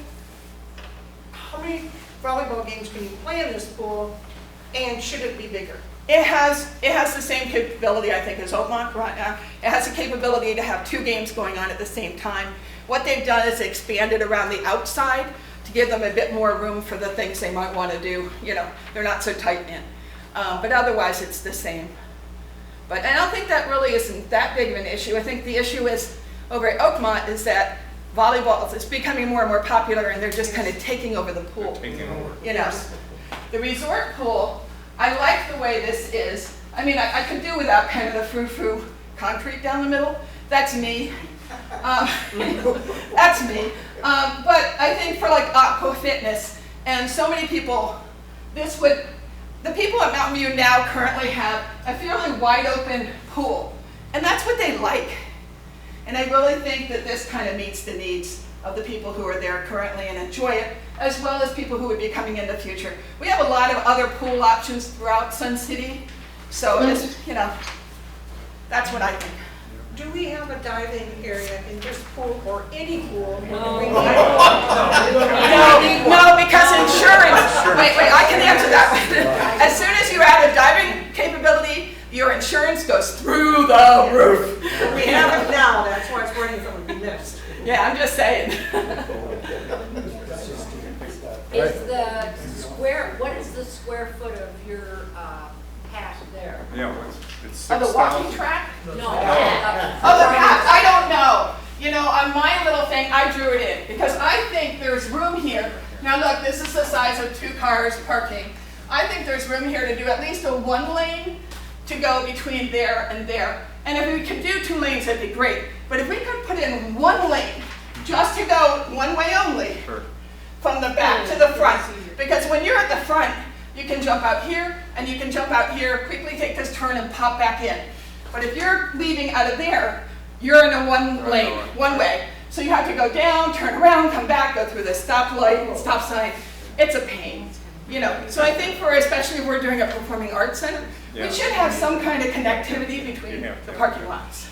how many volleyball games can you play in this pool, and should it be bigger? It has the same capability, I think, as Oakmont right now. It has the capability to have 2 games going on at the same time. What they've done is expanded around the outside to give them a bit more room for the things they might want to do. You know, they're not so tight in. But otherwise, it's the same. But I don't think that really isn't that big of an issue. I think the issue is over at Oakmont is that volleyball is becoming more and more popular, and they're just kind of taking over the pool. Taking over. You know, the resort pool, I like the way this is. I mean, I could do without kind of the frou-frou concrete down the middle. That's me. That's me. But I think for like Aqua Fitness, and so many people, the people at Mountain View now currently have a fairly wide open pool. And that's what they like. And I really think that this kind of meets the needs of the people who are there currently and enjoy it, as well as people who would be coming in the future. We have a lot of other pool options throughout Sun City. So it's, you know, that's what I think. Do we have a diving area in this pool or any pool? No, because insurance, wait, I can answer that one. As soon as you add a diving capability, your insurance goes through the roof. We have it now, that's why it's running from the next. Yeah, I'm just saying. Is the square, what is the square foot of your path there? Yeah, it's Oh, the walking 6,000. track? No. Oh, the path, I don't know. You know, on my little thing, I drew it in because I think there's room here. Now look, this is the size of 2 cars parking. I think there's room here to do at least a 1 lane to go between there and there. And if we could do 2 lanes, that'd be great. But if we could put in 1 lane, just to go one way only, Sure. from the back to the front. Because when you're at the front, you can jump out here, and you can jump out here, quickly take this turn and pop back in. But if you're leaving out of there, you're in a 1 lane, one way. So you have to go down, turn around, come back, go through the stoplight, stop sign. It's a pain, you know. So I think especially if we're doing a performing arts center, we should have some kind of connectivity between the parking lots.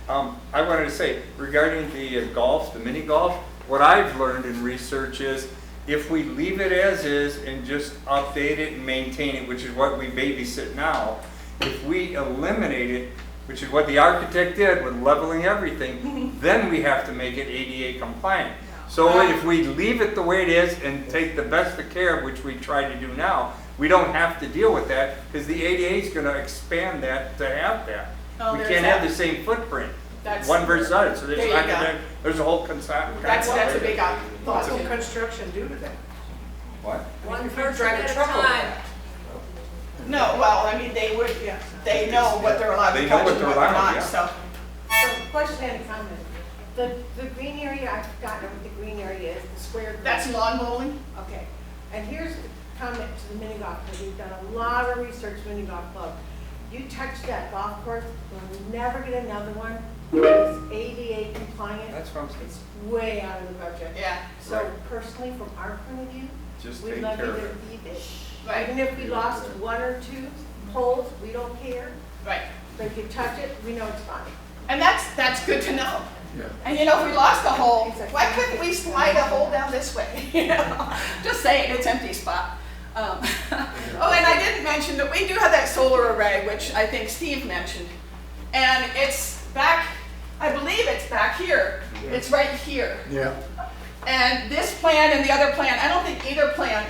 I wanted to say, regarding the golf, the mini golf, what I've learned in research is if we leave it as is and just update it and maintain it, which is what we babysit now, if we eliminate it, which is what the architect did with leveling everything, then we have to make it ADA compliant. So if we leave it the way it is and take the best of care, which we try to do now, we don't have to deal with that because the ADA is going to expand that to have that. Oh, We there's can't that. have the same footprint, That's- one versus other. So There there's you not go. gonna, there's a whole concept. That's a big What's thought. the construction do to that? What? One If you person drive a at a truck over time. that. No, well, I mean, they would, Yeah. they know what they're allowed They to know touch what and they're what they're allowed, not, yeah. so. So question and comment. The green area, I've forgotten what the green area is, the square. green. That's lawn bowling? Okay, and here's the comment to the mini golf, because we've done a lot of research, mini golf club. You touch that golf course, we'll never get another one. It's ADA compliant. That's what I'm saying. It's way out of the budget. Yeah. So Right. personally, from our point of view, Just we'd take love you care of to it. leave it. Right. Even if we lost 1 or 2 holes, we don't care. Right. But if you touch it, we know it's fine. And that's good to know. And you know, if we lost a hole, why couldn't we slide a hole down this way? You know, just saying, it's empty spot. Oh, and I didn't mention that we do have that solar array, which I think Steve mentioned. And it's back, I believe it's back here. It's right here. Yeah. And this plan and the other plan, I don't think either plan,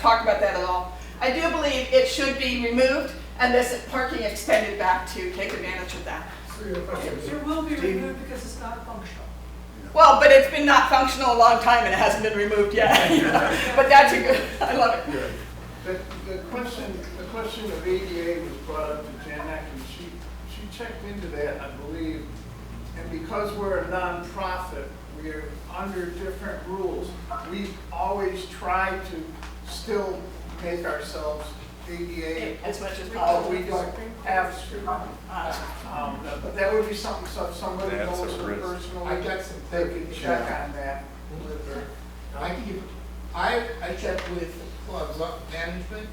talked about that at all. I do believe it should be removed and this parking extended back to take advantage of that. It will be removed because it's not functional. Well, but it's been not functional a long time and it hasn't been removed yet. But that's a good, I love it. The question of ADA was brought up to Janet, and she checked into that, I believe. And because we're a nonprofit, we're under different rules. We always try to still make ourselves ADA. As much as But possible. we don't have to. But that would be something, so if somebody That's knows a her risk. personally, I got some they can check on that with her. I can give, I checked with clubs management,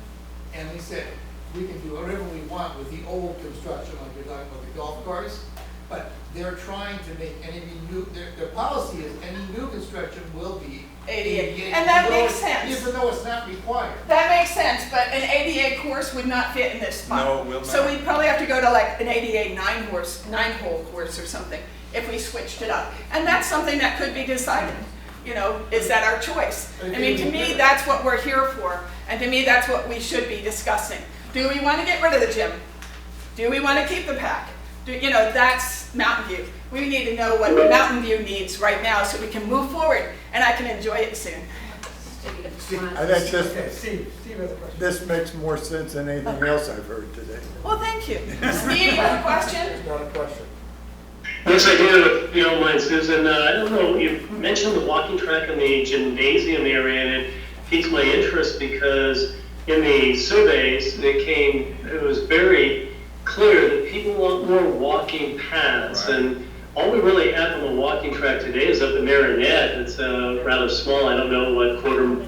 and they said, we can do whatever we want with the old construction, like you're talking about the golf course, but they're trying to make any new, their policy is any new construction will be ADA. And that even though makes it's- sense. Even though it's not required. That makes sense, but an ADA course would not fit in this spot. No, it will So not. we'd probably have to go to like an ADA nine-hole course or something if we switched it up. And that's something that could be decided, is that our choice? I mean, to me, that's what we're here for, and to me, that's what we should be discussing. Do we want to get rid of the gym? Do we want to keep the pack? That's Mountain View. We need to know what Mountain View needs right now so we can move forward, and I can enjoy it soon. I think Steve has a question. this makes more sense than anything else I've heard today. Well, thank you. Steve, you have a question? There's not a question. Yes, I do, if you don't mind, Susan. I don't know, you mentioned the walking track in the gymnasium area, and it piques my interest because in the surveys, it was very clear that people want more walking paths. Right. And all we really have on the walking track today is up in Marinette. It's rather small, I don't know, what, quarter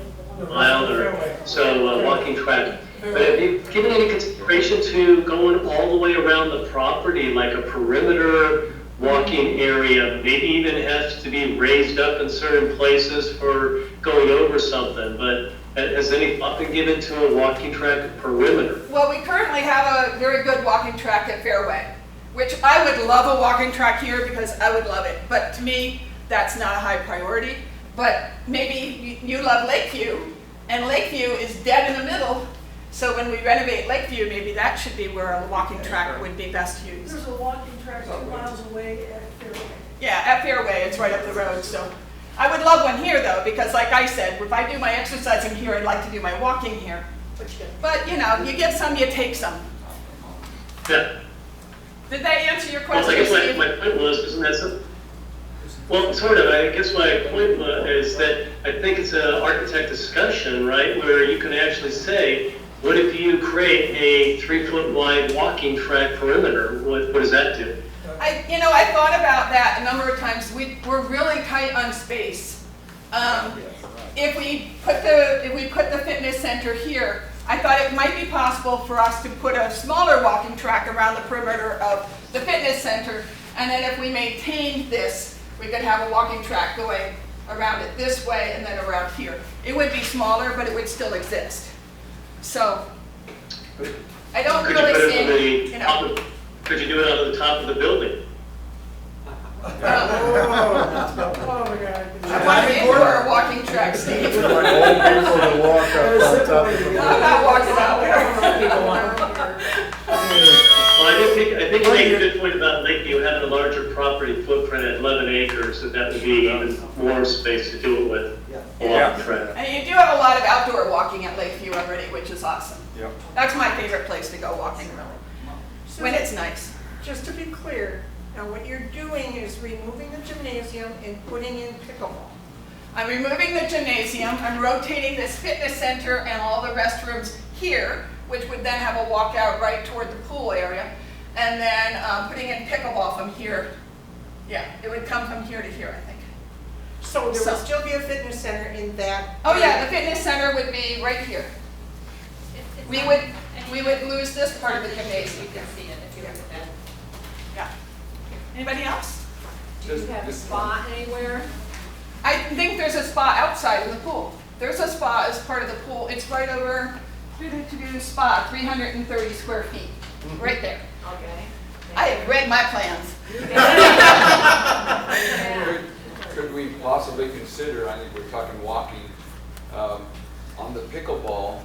mile or so walking track. But have you given any consideration to going all the way around the property, like a perimeter walking area? Maybe even has to be raised up in certain places for going over something, but has any thought been given to a walking track perimeter? Well, we currently have a very good walking track at Fairway, which I would love a walking track here because I would love it. But to me, that's not a high priority. But maybe you love Lakeview, and Lakeview is dead in the middle. So when we renovate Lakeview, maybe that should be where a walking track would be best used. There's a walking track 2 miles away at Fairway. Yeah, at Fairway, it's right up the road, so. I would love one here though, because like I said, if I do my exercising here, I'd like to do my walking here. But you get some, you take some. Yeah. Did that answer your Well, question, I guess Steve? my point was, isn't that something? Well, sort of. I guess my point is that I think it's an architect discussion, right, where you can actually say, what if you create a 3-foot wide walking track perimeter? What does that do? I thought about that a number of times. We're really tight on space. If we put the fitness center here, I thought it might be possible for us to put a smaller walking track around the perimeter of the fitness center, and then if we maintained this, we could have a walking track going around it this way and then around here. It would be smaller, but it would still exist. So, I don't Could you really put it see, on the top of, could you do it on the top of the building? Oh, my God. I want to indoor walking track, Steve. I want old people to walk up on top of the I'm not walking out there. Well, I think you make a good point about Lakeview having a larger property footprint at 11 acres, that would be even more space to do it with. A walking track. And you do have a lot of outdoor walking at Lakeview already, which is awesome. Yep. That's my favorite place to go walking, really, when it's nice. Just to be clear, now what you're doing is removing the gymnasium and putting in pickleball. I'm removing the gymnasium, I'm rotating this fitness center and all the restrooms here, which would then have a walkout right toward the pool area, and then putting in pickleball from here. Yeah, it would come from here to here, I think. So there will still be a fitness center in that. Oh yeah, the fitness center would be right here. We would lose this part of the gymnasium. You can see it if you look at that. Yeah. Anybody else? Do you have a spa anywhere? I think there's a spa outside of the pool. There's a spa as part of the pool. It's right over, spa, 330 square feet, right there. Okay. I have read my plans. Yeah. Could we possibly consider, I think we're talking walking, on the pickleball,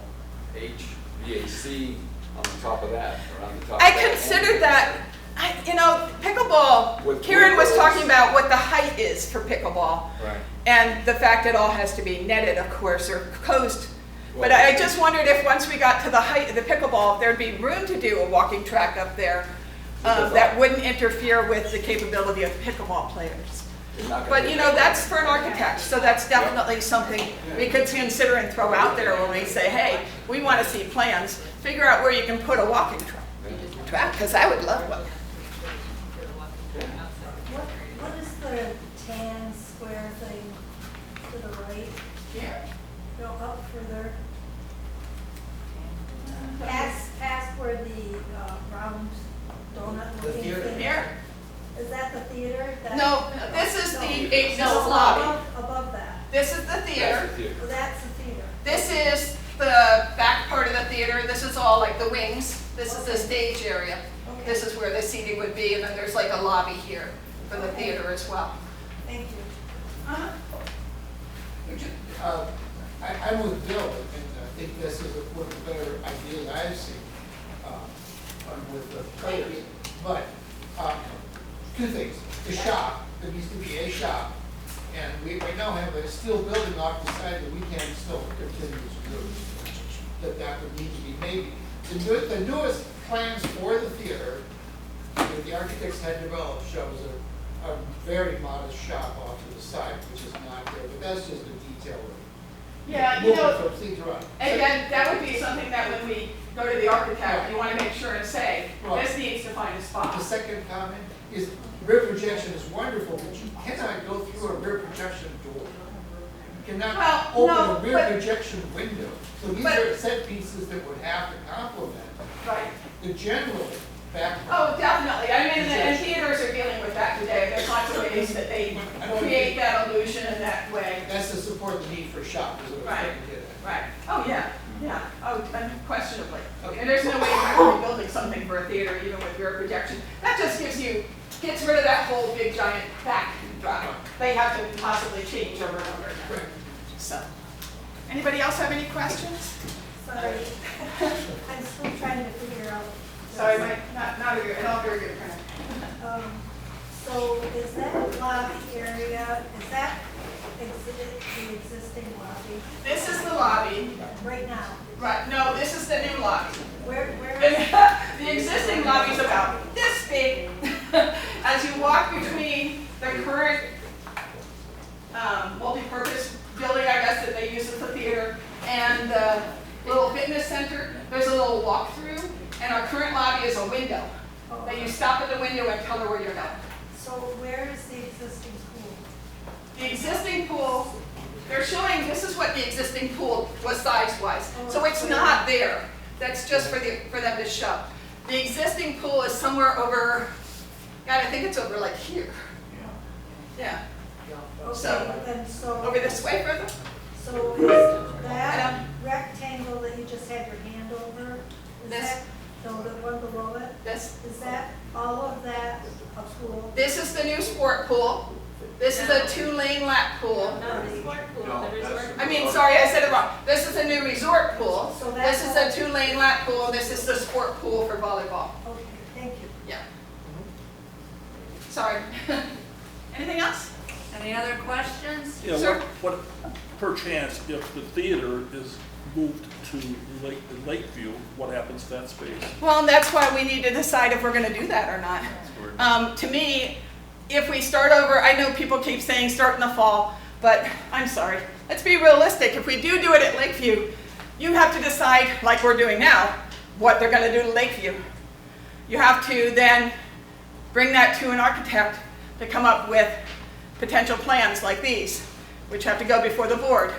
HVAC on the top of that, or on the top of I that. considered that, pickleball, With Karen was windows. talking about what the height is for pickleball. Right. And the fact it all has to be netted, of course, or coast. But I just wondered if once we got to the height of the pickleball, if there'd be room to do a walking track up there that wouldn't interfere with the capability of pickleball players. It's not gonna But be- that's for an architect, so that's definitely something we could consider and throw out there when we say, hey, we want to see plans. Figure out where you can put a walking track, because I would love one. What is the tan square thing to the right? Here. Go up further. Past where the round donut looking theater. thing. Here? Is that the theater? No, this is the No, Ignis lobby. above that. This is the That's theater. the theater. So that's the theater. This is the back part of the theater. This is all like the wings. This is the stage area. Okay. This is where the seating would be, and then there's like a lobby here for the theater as well. Thank you. I'm with Bill, and I think this is one of the better ideas I've seen with the players. But two things: the shop, there needs to be a shop, and we right now have a steel building off the side that we can still continue to do. That would need to be maybe the newest plans for the theater that the architects had developed shows a very modest shop off to the side, which is not there, but that's just a detail. Yeah, Moving some things around. again, that would be something that when we go to the architect, you want to make sure and say, Right. this needs to find a The spot. second comment is rear projection is wonderful, but you cannot go through a rear projection door. You cannot Well, open no, a rear but- projection window. So these but- are set pieces that would have to complement Right. the general background. Oh, definitely. I mean, and theaters are dealing with that today. There's lots of ways that they create that illusion in that way. That's to support the need for shop, is what I'm trying to get at. Right. Oh, yeah. Oh, unquestionably. Okay. And there's no way you're really building something for a theater, even with rear projection. That just gets rid of that whole big giant backdrop. They have to possibly change over and over again. Correct. So, anybody else have any questions? Sorry. I'm still trying to figure out. Sorry, Mike, not very good. So is that lobby area, is that the existing lobby This is the lobby. right now? Right, no, this is the new lobby. Where is? The existing lobby's about this big. As you walk between the current multi-purpose building, I guess, that they use as a theater, and the little fitness center, there's a little walk-through, and our current lobby is a window. That you stop at the window and tell her where you're going. So where is the existing pool? The existing pool, they're showing, this is what the existing pool was size-wise. So it's not there. That's just for them to show. The existing pool is somewhere over, God, I think it's over like here. Yeah. Okay, so Over this way further? So is that rectangle that you just had your hand over, is This. that, no, the one below it? This. Is that, all of that a pool? This is the new sport pool. This is a 2-lane lap pool. No, the sport pool, the resort. I mean, sorry, I said it wrong. This is a new resort pool. So This that's is a 2-lane lap pool. This is the sport pool for volleyball. Okay, thank you. Yeah. Sorry. Anything else? Any other questions? Yeah, Sir? what, perchance, if the theater is moved to Lakeview, what happens to that space? Well, and that's why we need to decide if we're going to do that or not. To me, if we start over, I know people keep saying start in the fall, but I'm sorry. Let's be realistic. If we do it at Lakeview, you have to decide, like we're doing now, what they're going to do to Lakeview. You have to then bring that to an architect to come up with potential plans like these, which have to go before the board,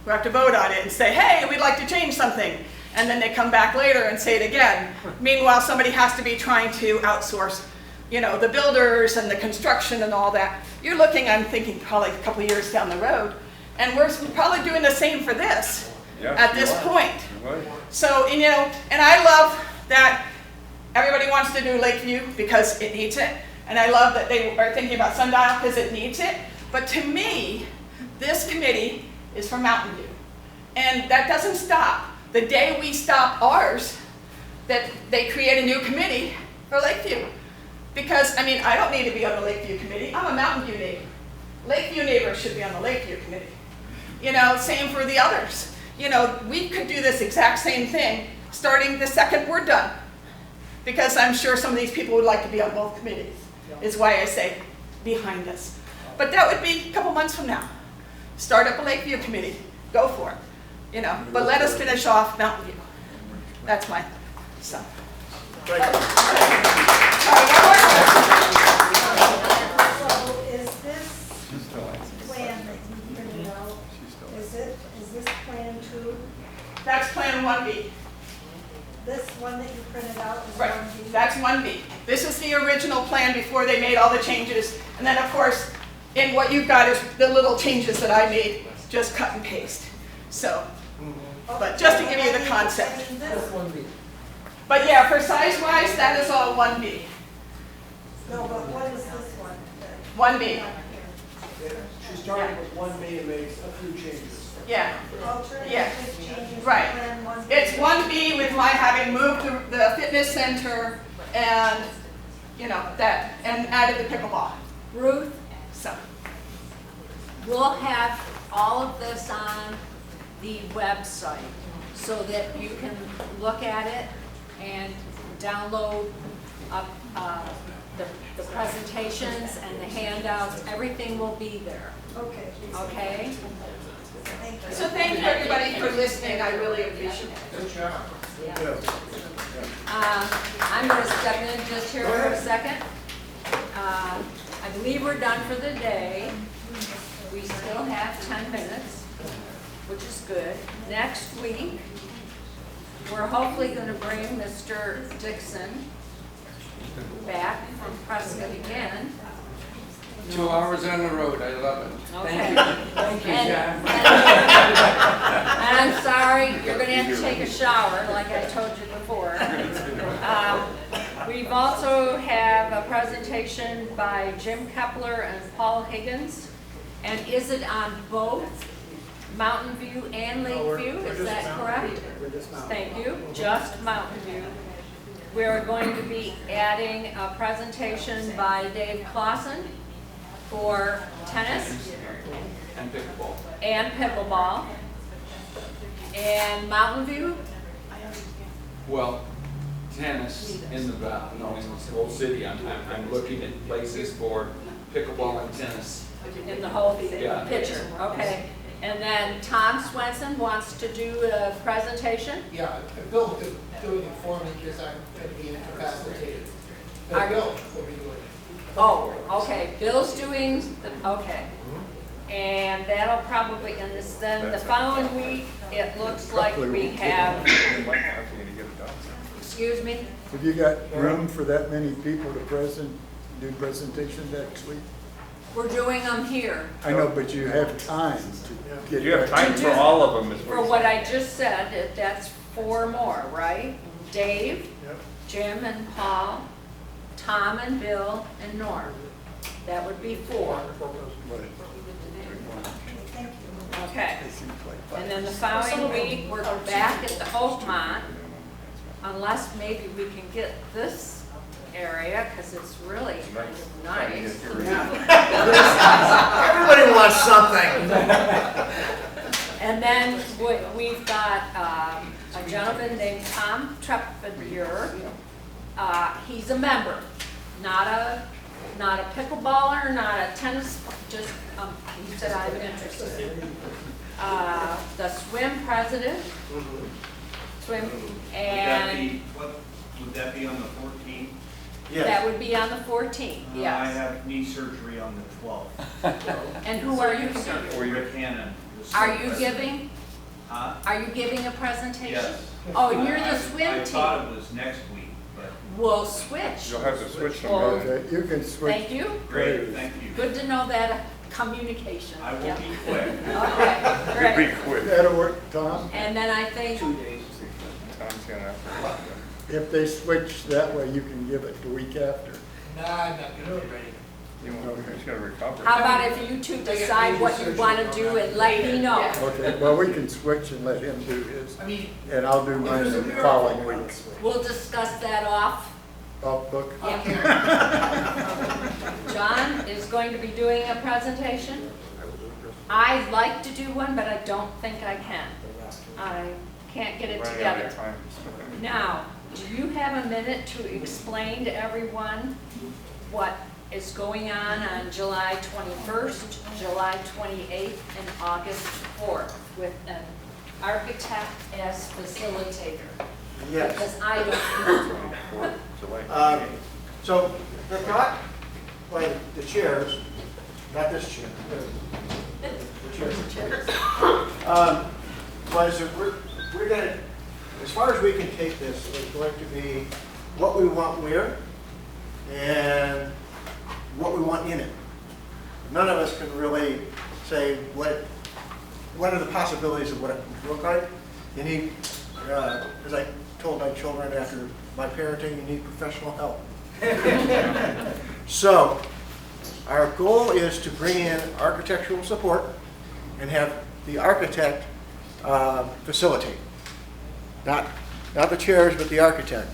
who have to vote on it and say, hey, we'd like to change something. And then they come back later and say it again. Meanwhile, somebody has to be trying to outsource, the builders and the construction and all that. You're looking, I'm thinking, probably a couple of years down the road. And we're probably doing the same for this at this point. So, and I love that everybody wants to do Lakeview because it needs it. And I love that they are thinking about Sundial because it needs it. But to me, this committee is for Mountain View. And that doesn't stop. The day we stop ours, that they create a new committee for Lakeview. Because, I mean, I don't need to be on the Lakeview committee. I'm a Mountain View neighbor. Lakeview neighbors should be on the Lakeview committee. You know, same for the others. You know, we could do this exact same thing starting the second we're done. Because I'm sure some of these people would like to be on both committees, is why I say behind us. But that would be a couple months from now. Start up a Lakeview committee, go for it. You know, but let us finish off Mountain View. That's my, so. Thank you. So is this plan that you printed out, is this plan 2? That's Plan 1B. This one that you printed out is Right, 1B? that's 1B. This is the original plan before they made all the changes. And then, of course, in what you've got is the little changes that I made, just cut and paste. So, but just to give you the concept. That's 1B. But yeah, for size-wise, that is all 1B. No, but what is this one? 1B, She started with 1B and made a few changes. yeah. Alternative Yeah. changes, Right. plan 1B. It's 1B with my having moved the fitness center and, you know, that, and added the pickleball. Ruth, So, we'll have all of this on the website so that you can look at it and download the presentations and the handouts. Everything will be there, Okay. okay? Thank you. so thank you everybody for listening, I really appreciate it. Good job. Yeah. I'm going to step in just here for a second. I believe we're done for the day. We still have 10 minutes, which is good. Next week, we're hopefully going to bring Mr. Dixon back from Prescott again. 2 hours on the road, I love it. Okay. Thank you, And- John. And I'm sorry, you're going to have to take a shower, like I told you before. We've also have a presentation by Jim Kepler and Paul Higgins. And is it on both Mountain View and Lakeview? Is that correct? Thank you, just Mountain View. We're going to be adding a presentation by Dave Clausen for tennis And pickleball. and pickleball. And Mountain View, Well, tennis in the valley, no, in the whole city. I'm looking at places for pickleball and tennis. in the whole Yeah. picture, okay. And then Tom Swenson wants to do a presentation. Yeah, Bill is doing it for me because I'm going to be incapacitated. Are you- Bill will be doing it. Oh, okay, Bill's doing, okay. And that'll probably, and this, then the following week, it looks like we have, excuse me? Have you got room for that many people to do presentation next week? We're doing them here. I know, but you have time to get. You have back. time for all of them, is For what I just said, that's 4 more, right? Dave, Jim and Paul, Tom and Bill and Norm. That would be 4. Thank you. Okay. And then the following week, we're back at the Oakmont, unless maybe we can get this area, because it's really kind of nice. Everybody wants something. And then we've got a gentleman named Tom Treppier. He's a member, not a pickleballer, not a tennis, just, he said I'm interested. The swim president, swim, and Would that be on the 14th? that would be on the 14th, I yes. have knee surgery on the 12th. And who are you, sir? Or Rick Hannon. Are you giving, Huh? are you giving a presentation? Yes. Oh, you're the swim I team. thought it was next week, but We'll switch. You'll have to switch them. Well, Okay, you can switch. Thank you. great, thank you. Good to know that communication. I will Yeah. be quick. Okay, You'll be great. quick. That'll work, Tom. And then I think, 2 days. Tom's gonna have to. If they switch that way, you can give it the week after. Nah, I'm not going to be ready. He's gonna recover. How about if you two decide what you want to do and let me know? Okay, well, we can switch and let him do his, I mean, and I'll do mine the following week. We'll discuss that off. Off book? John is going to be doing a presentation. I'd like to do one, but I don't think I can. I can't get it Running out of together. time. Now, do you have a minute to explain to everyone what is going on July 21st, July 28th, and August 4th with an architect as facilitator? Yes. Because I don't know. So the thought by the chairs, not this chair, the chairs, was that we're going to, as far as we can take this, it's going to be what we want where and what we want in it. None of us can really say what are the possibilities of what it would look like. You need, as I told my children after my parenting, you need professional help. So our goal is to bring in architectural support and have the architect facilitate. Not the chairs, but the architect,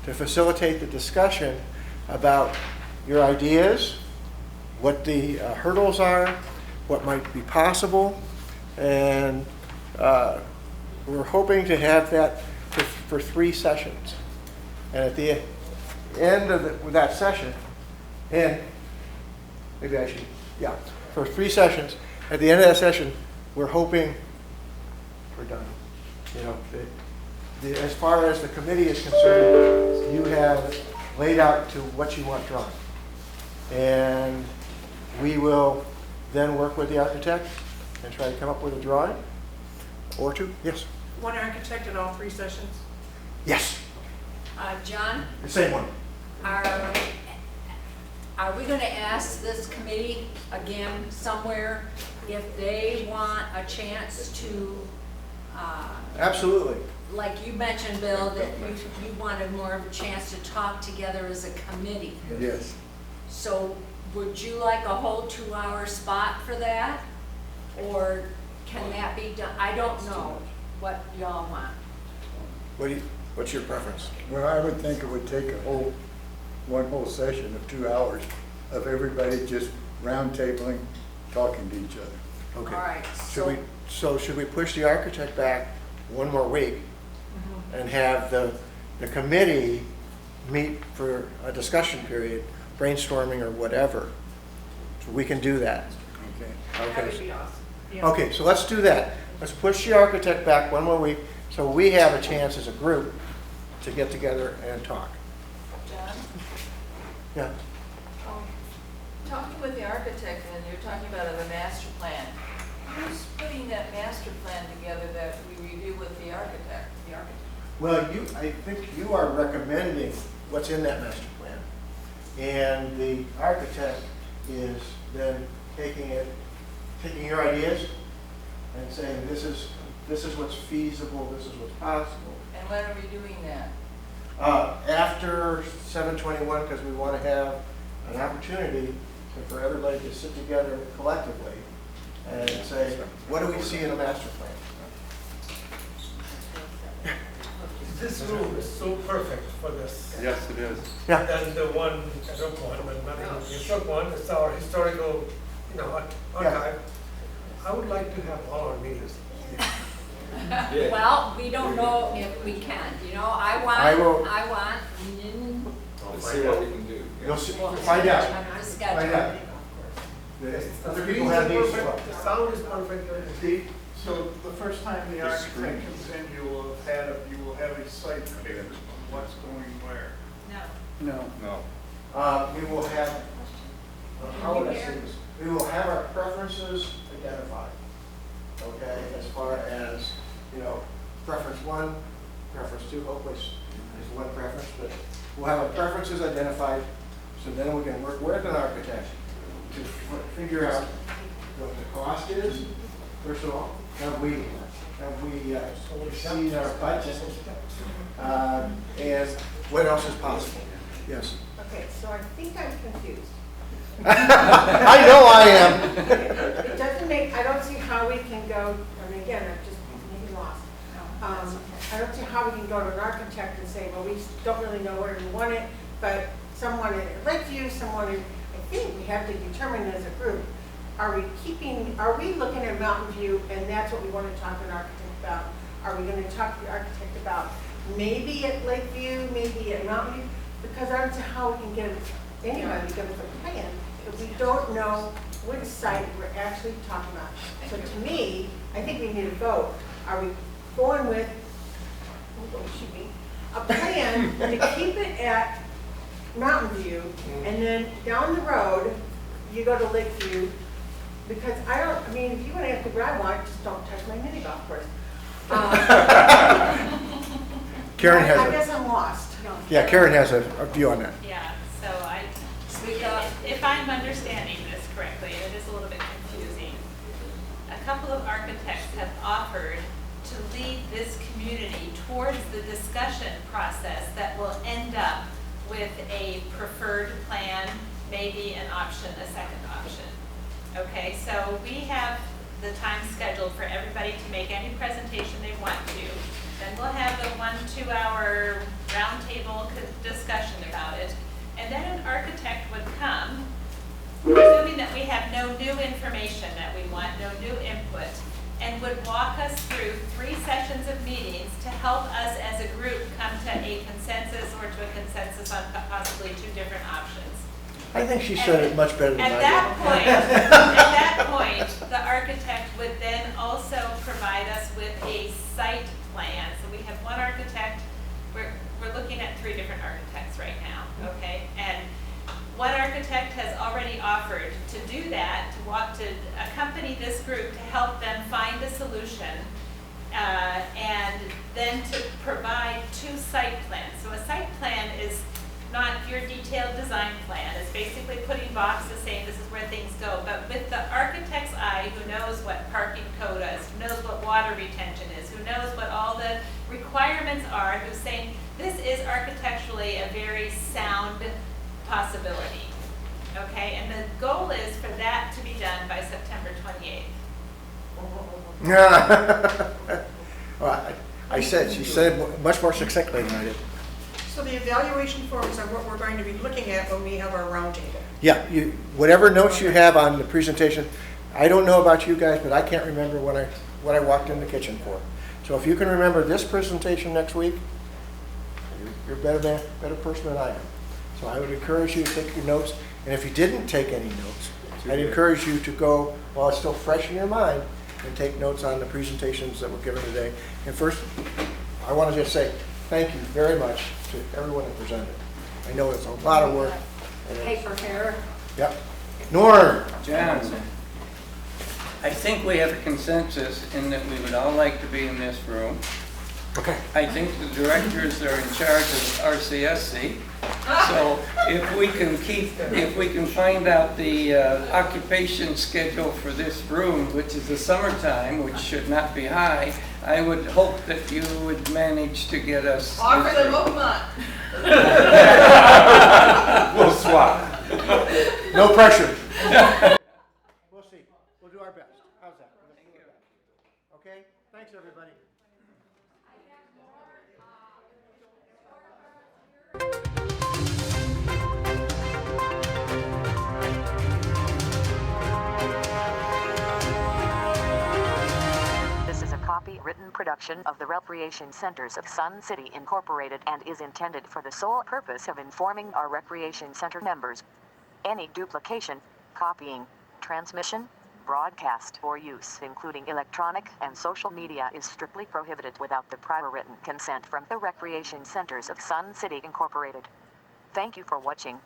to facilitate the discussion about your ideas, what the hurdles are, what might be possible, and we're hoping to have that for 3 sessions. And at the end of that session, and maybe I should, yeah, for 3 sessions, at the end of that session, we're hoping we're done. You know, as far as the committee is concerned, you have laid out to what you want drawn. And we will then work with the architect and try to come up with a drawing or 2. Yes? One architect in all 3 sessions? Yes. John, The same one. are we going to ask this committee again somewhere if they want a chance to, Absolutely. like you mentioned, Bill, that you wanted more of a chance to talk together as a committee? Yes. So would you like a whole 2-hour spot for that? Or can that be done? I don't know what y'all want. What's your preference? Well, I would think it would take one whole session of 2 hours of everybody just round tabling, talking to each other. Okay. All right, Should we push the architect back 1 more week and have the committee meet for a discussion period, brainstorming or whatever? So we can do that. Okay. That would be awesome. Yeah. Okay, so let's do that. Let's push the architect back 1 more week so we have a chance as a group to get together and talk. John, Yeah. talking with the architect, and you're talking about the master plan. Who's putting that master plan together that we review with the architect? Well, I think you are recommending what's in that master plan. And the architect is then taking your ideas and saying, this is what's feasible, this is what's possible. And when are we doing that? After 7/21, because we want to have an opportunity for everybody to sit together collectively and say, what do we see in a master plan? This room is so perfect for this. Yes, it is. Yeah. And the one at Oakland, but not in Oakland, it's our historical, archive. I would like to have all our meetings. Well, we don't know if we can, I want. Let's see what we can do. You'll find out. Find out. Other people have these as well. The sound is perfect. Steve? So the first time the architect comes in, you will have a site pick of what's going where. No. No. We will have, how would I say this? We will have our preferences identified. Okay, as far as, preference 1, preference 2, hopefully there's 1 preference, but we'll have our preferences identified, so then we can work with an architect to figure out what the cost is, first of all. Have we seen our budget? And what else is possible? Yes. Okay, so I think I'm confused. I know I am. It doesn't make, I don't see how we can go, I mean, again, I'm just maybe lost. I don't see how we can go to an architect and say, well, we don't really know where we want it, but someone in Lakeview, someone in, I think we have to determine as a group, are we looking at Mountain View and that's what we want to talk to an architect about? Are we going to talk to the architect about maybe at Lakeview, maybe at Mountain View? Because I don't see how we can get anyone to give us a plan if we don't know which site we're actually talking about. So to me, I think we need to vote. Are we going with, a plan to keep it at Mountain View, and then down the road, you go to Lakeview, because I mean, if you want to ask me where I want, just don't touch my mini golf course. Karen has I guess I'm lost. Yeah, Karen has a view on that. Yeah, so if I'm understanding this correctly, and it is a little bit confusing, a couple of architects have offered to lead this community towards the discussion process that will end up with a preferred plan, maybe an option, a second option. Okay, so we have the time scheduled for everybody to make any presentation they want to. Then we'll have the 1-2 hour roundtable discussion about it. And then an architect would come, presuming that we have no new information that we want, no new input, and would walk us through 3 sessions of meetings to help us as a group come to a consensus or to a consensus on possibly 2 different options. I think she said it much better than I did. At that point, the architect would then also provide us with a site plan. So we have one architect, we're looking at 3 different architects right now, okay? And one architect has already offered to do that, to accompany this group to help them find a solution, and then to provide 2 site plans. So a site plan is not your detailed design plan. It's basically putting boxes saying this is where things go. But with the architect's eye, who knows what parking code is, who knows what water retention is, who knows what all the requirements are, who's saying this is architecturally a very sound possibility. Okay, and the goal is for that to be done by September 28th. Well, she said much more succinctly than I did. So the evaluation forms are what we're going to be looking at when we have our roundtable. Yeah, whatever notes you have on the presentation, I don't know about you guys, but I can't remember what I walked in the kitchen for. So if you can remember this presentation next week, you're a better person than I am. So I would encourage you to take your notes, and if you didn't take any notes, I'd encourage you to go, while it's still fresh in your mind, and take notes on the presentations that were given today. And first, I want to just say thank you very much to everyone that presented. I know it's a lot of work. Paper hair. Yep. Norm. John, I think we have a consensus in that we would all like to be in this room. Okay. I think the directors are in charge of RCSC. So if we can find out the occupation schedule for this room, which is the summertime, which should not be high, I would hope that you would manage to get us. Offer them Oakmont. We'll swap. No pressure. We'll see. We'll do our best. How's that? Okay? Thanks, everybody. This is a copyrighted production of the Recreation Centers of Sun City Incorporated and is intended for the sole purpose of informing our Recreation Center members. Any duplication, copying, transmission, broadcast, or use, including electronic and social media, is strictly prohibited without the prior written consent from the Recreation Centers of Sun City Incorporated. Thank you for watching.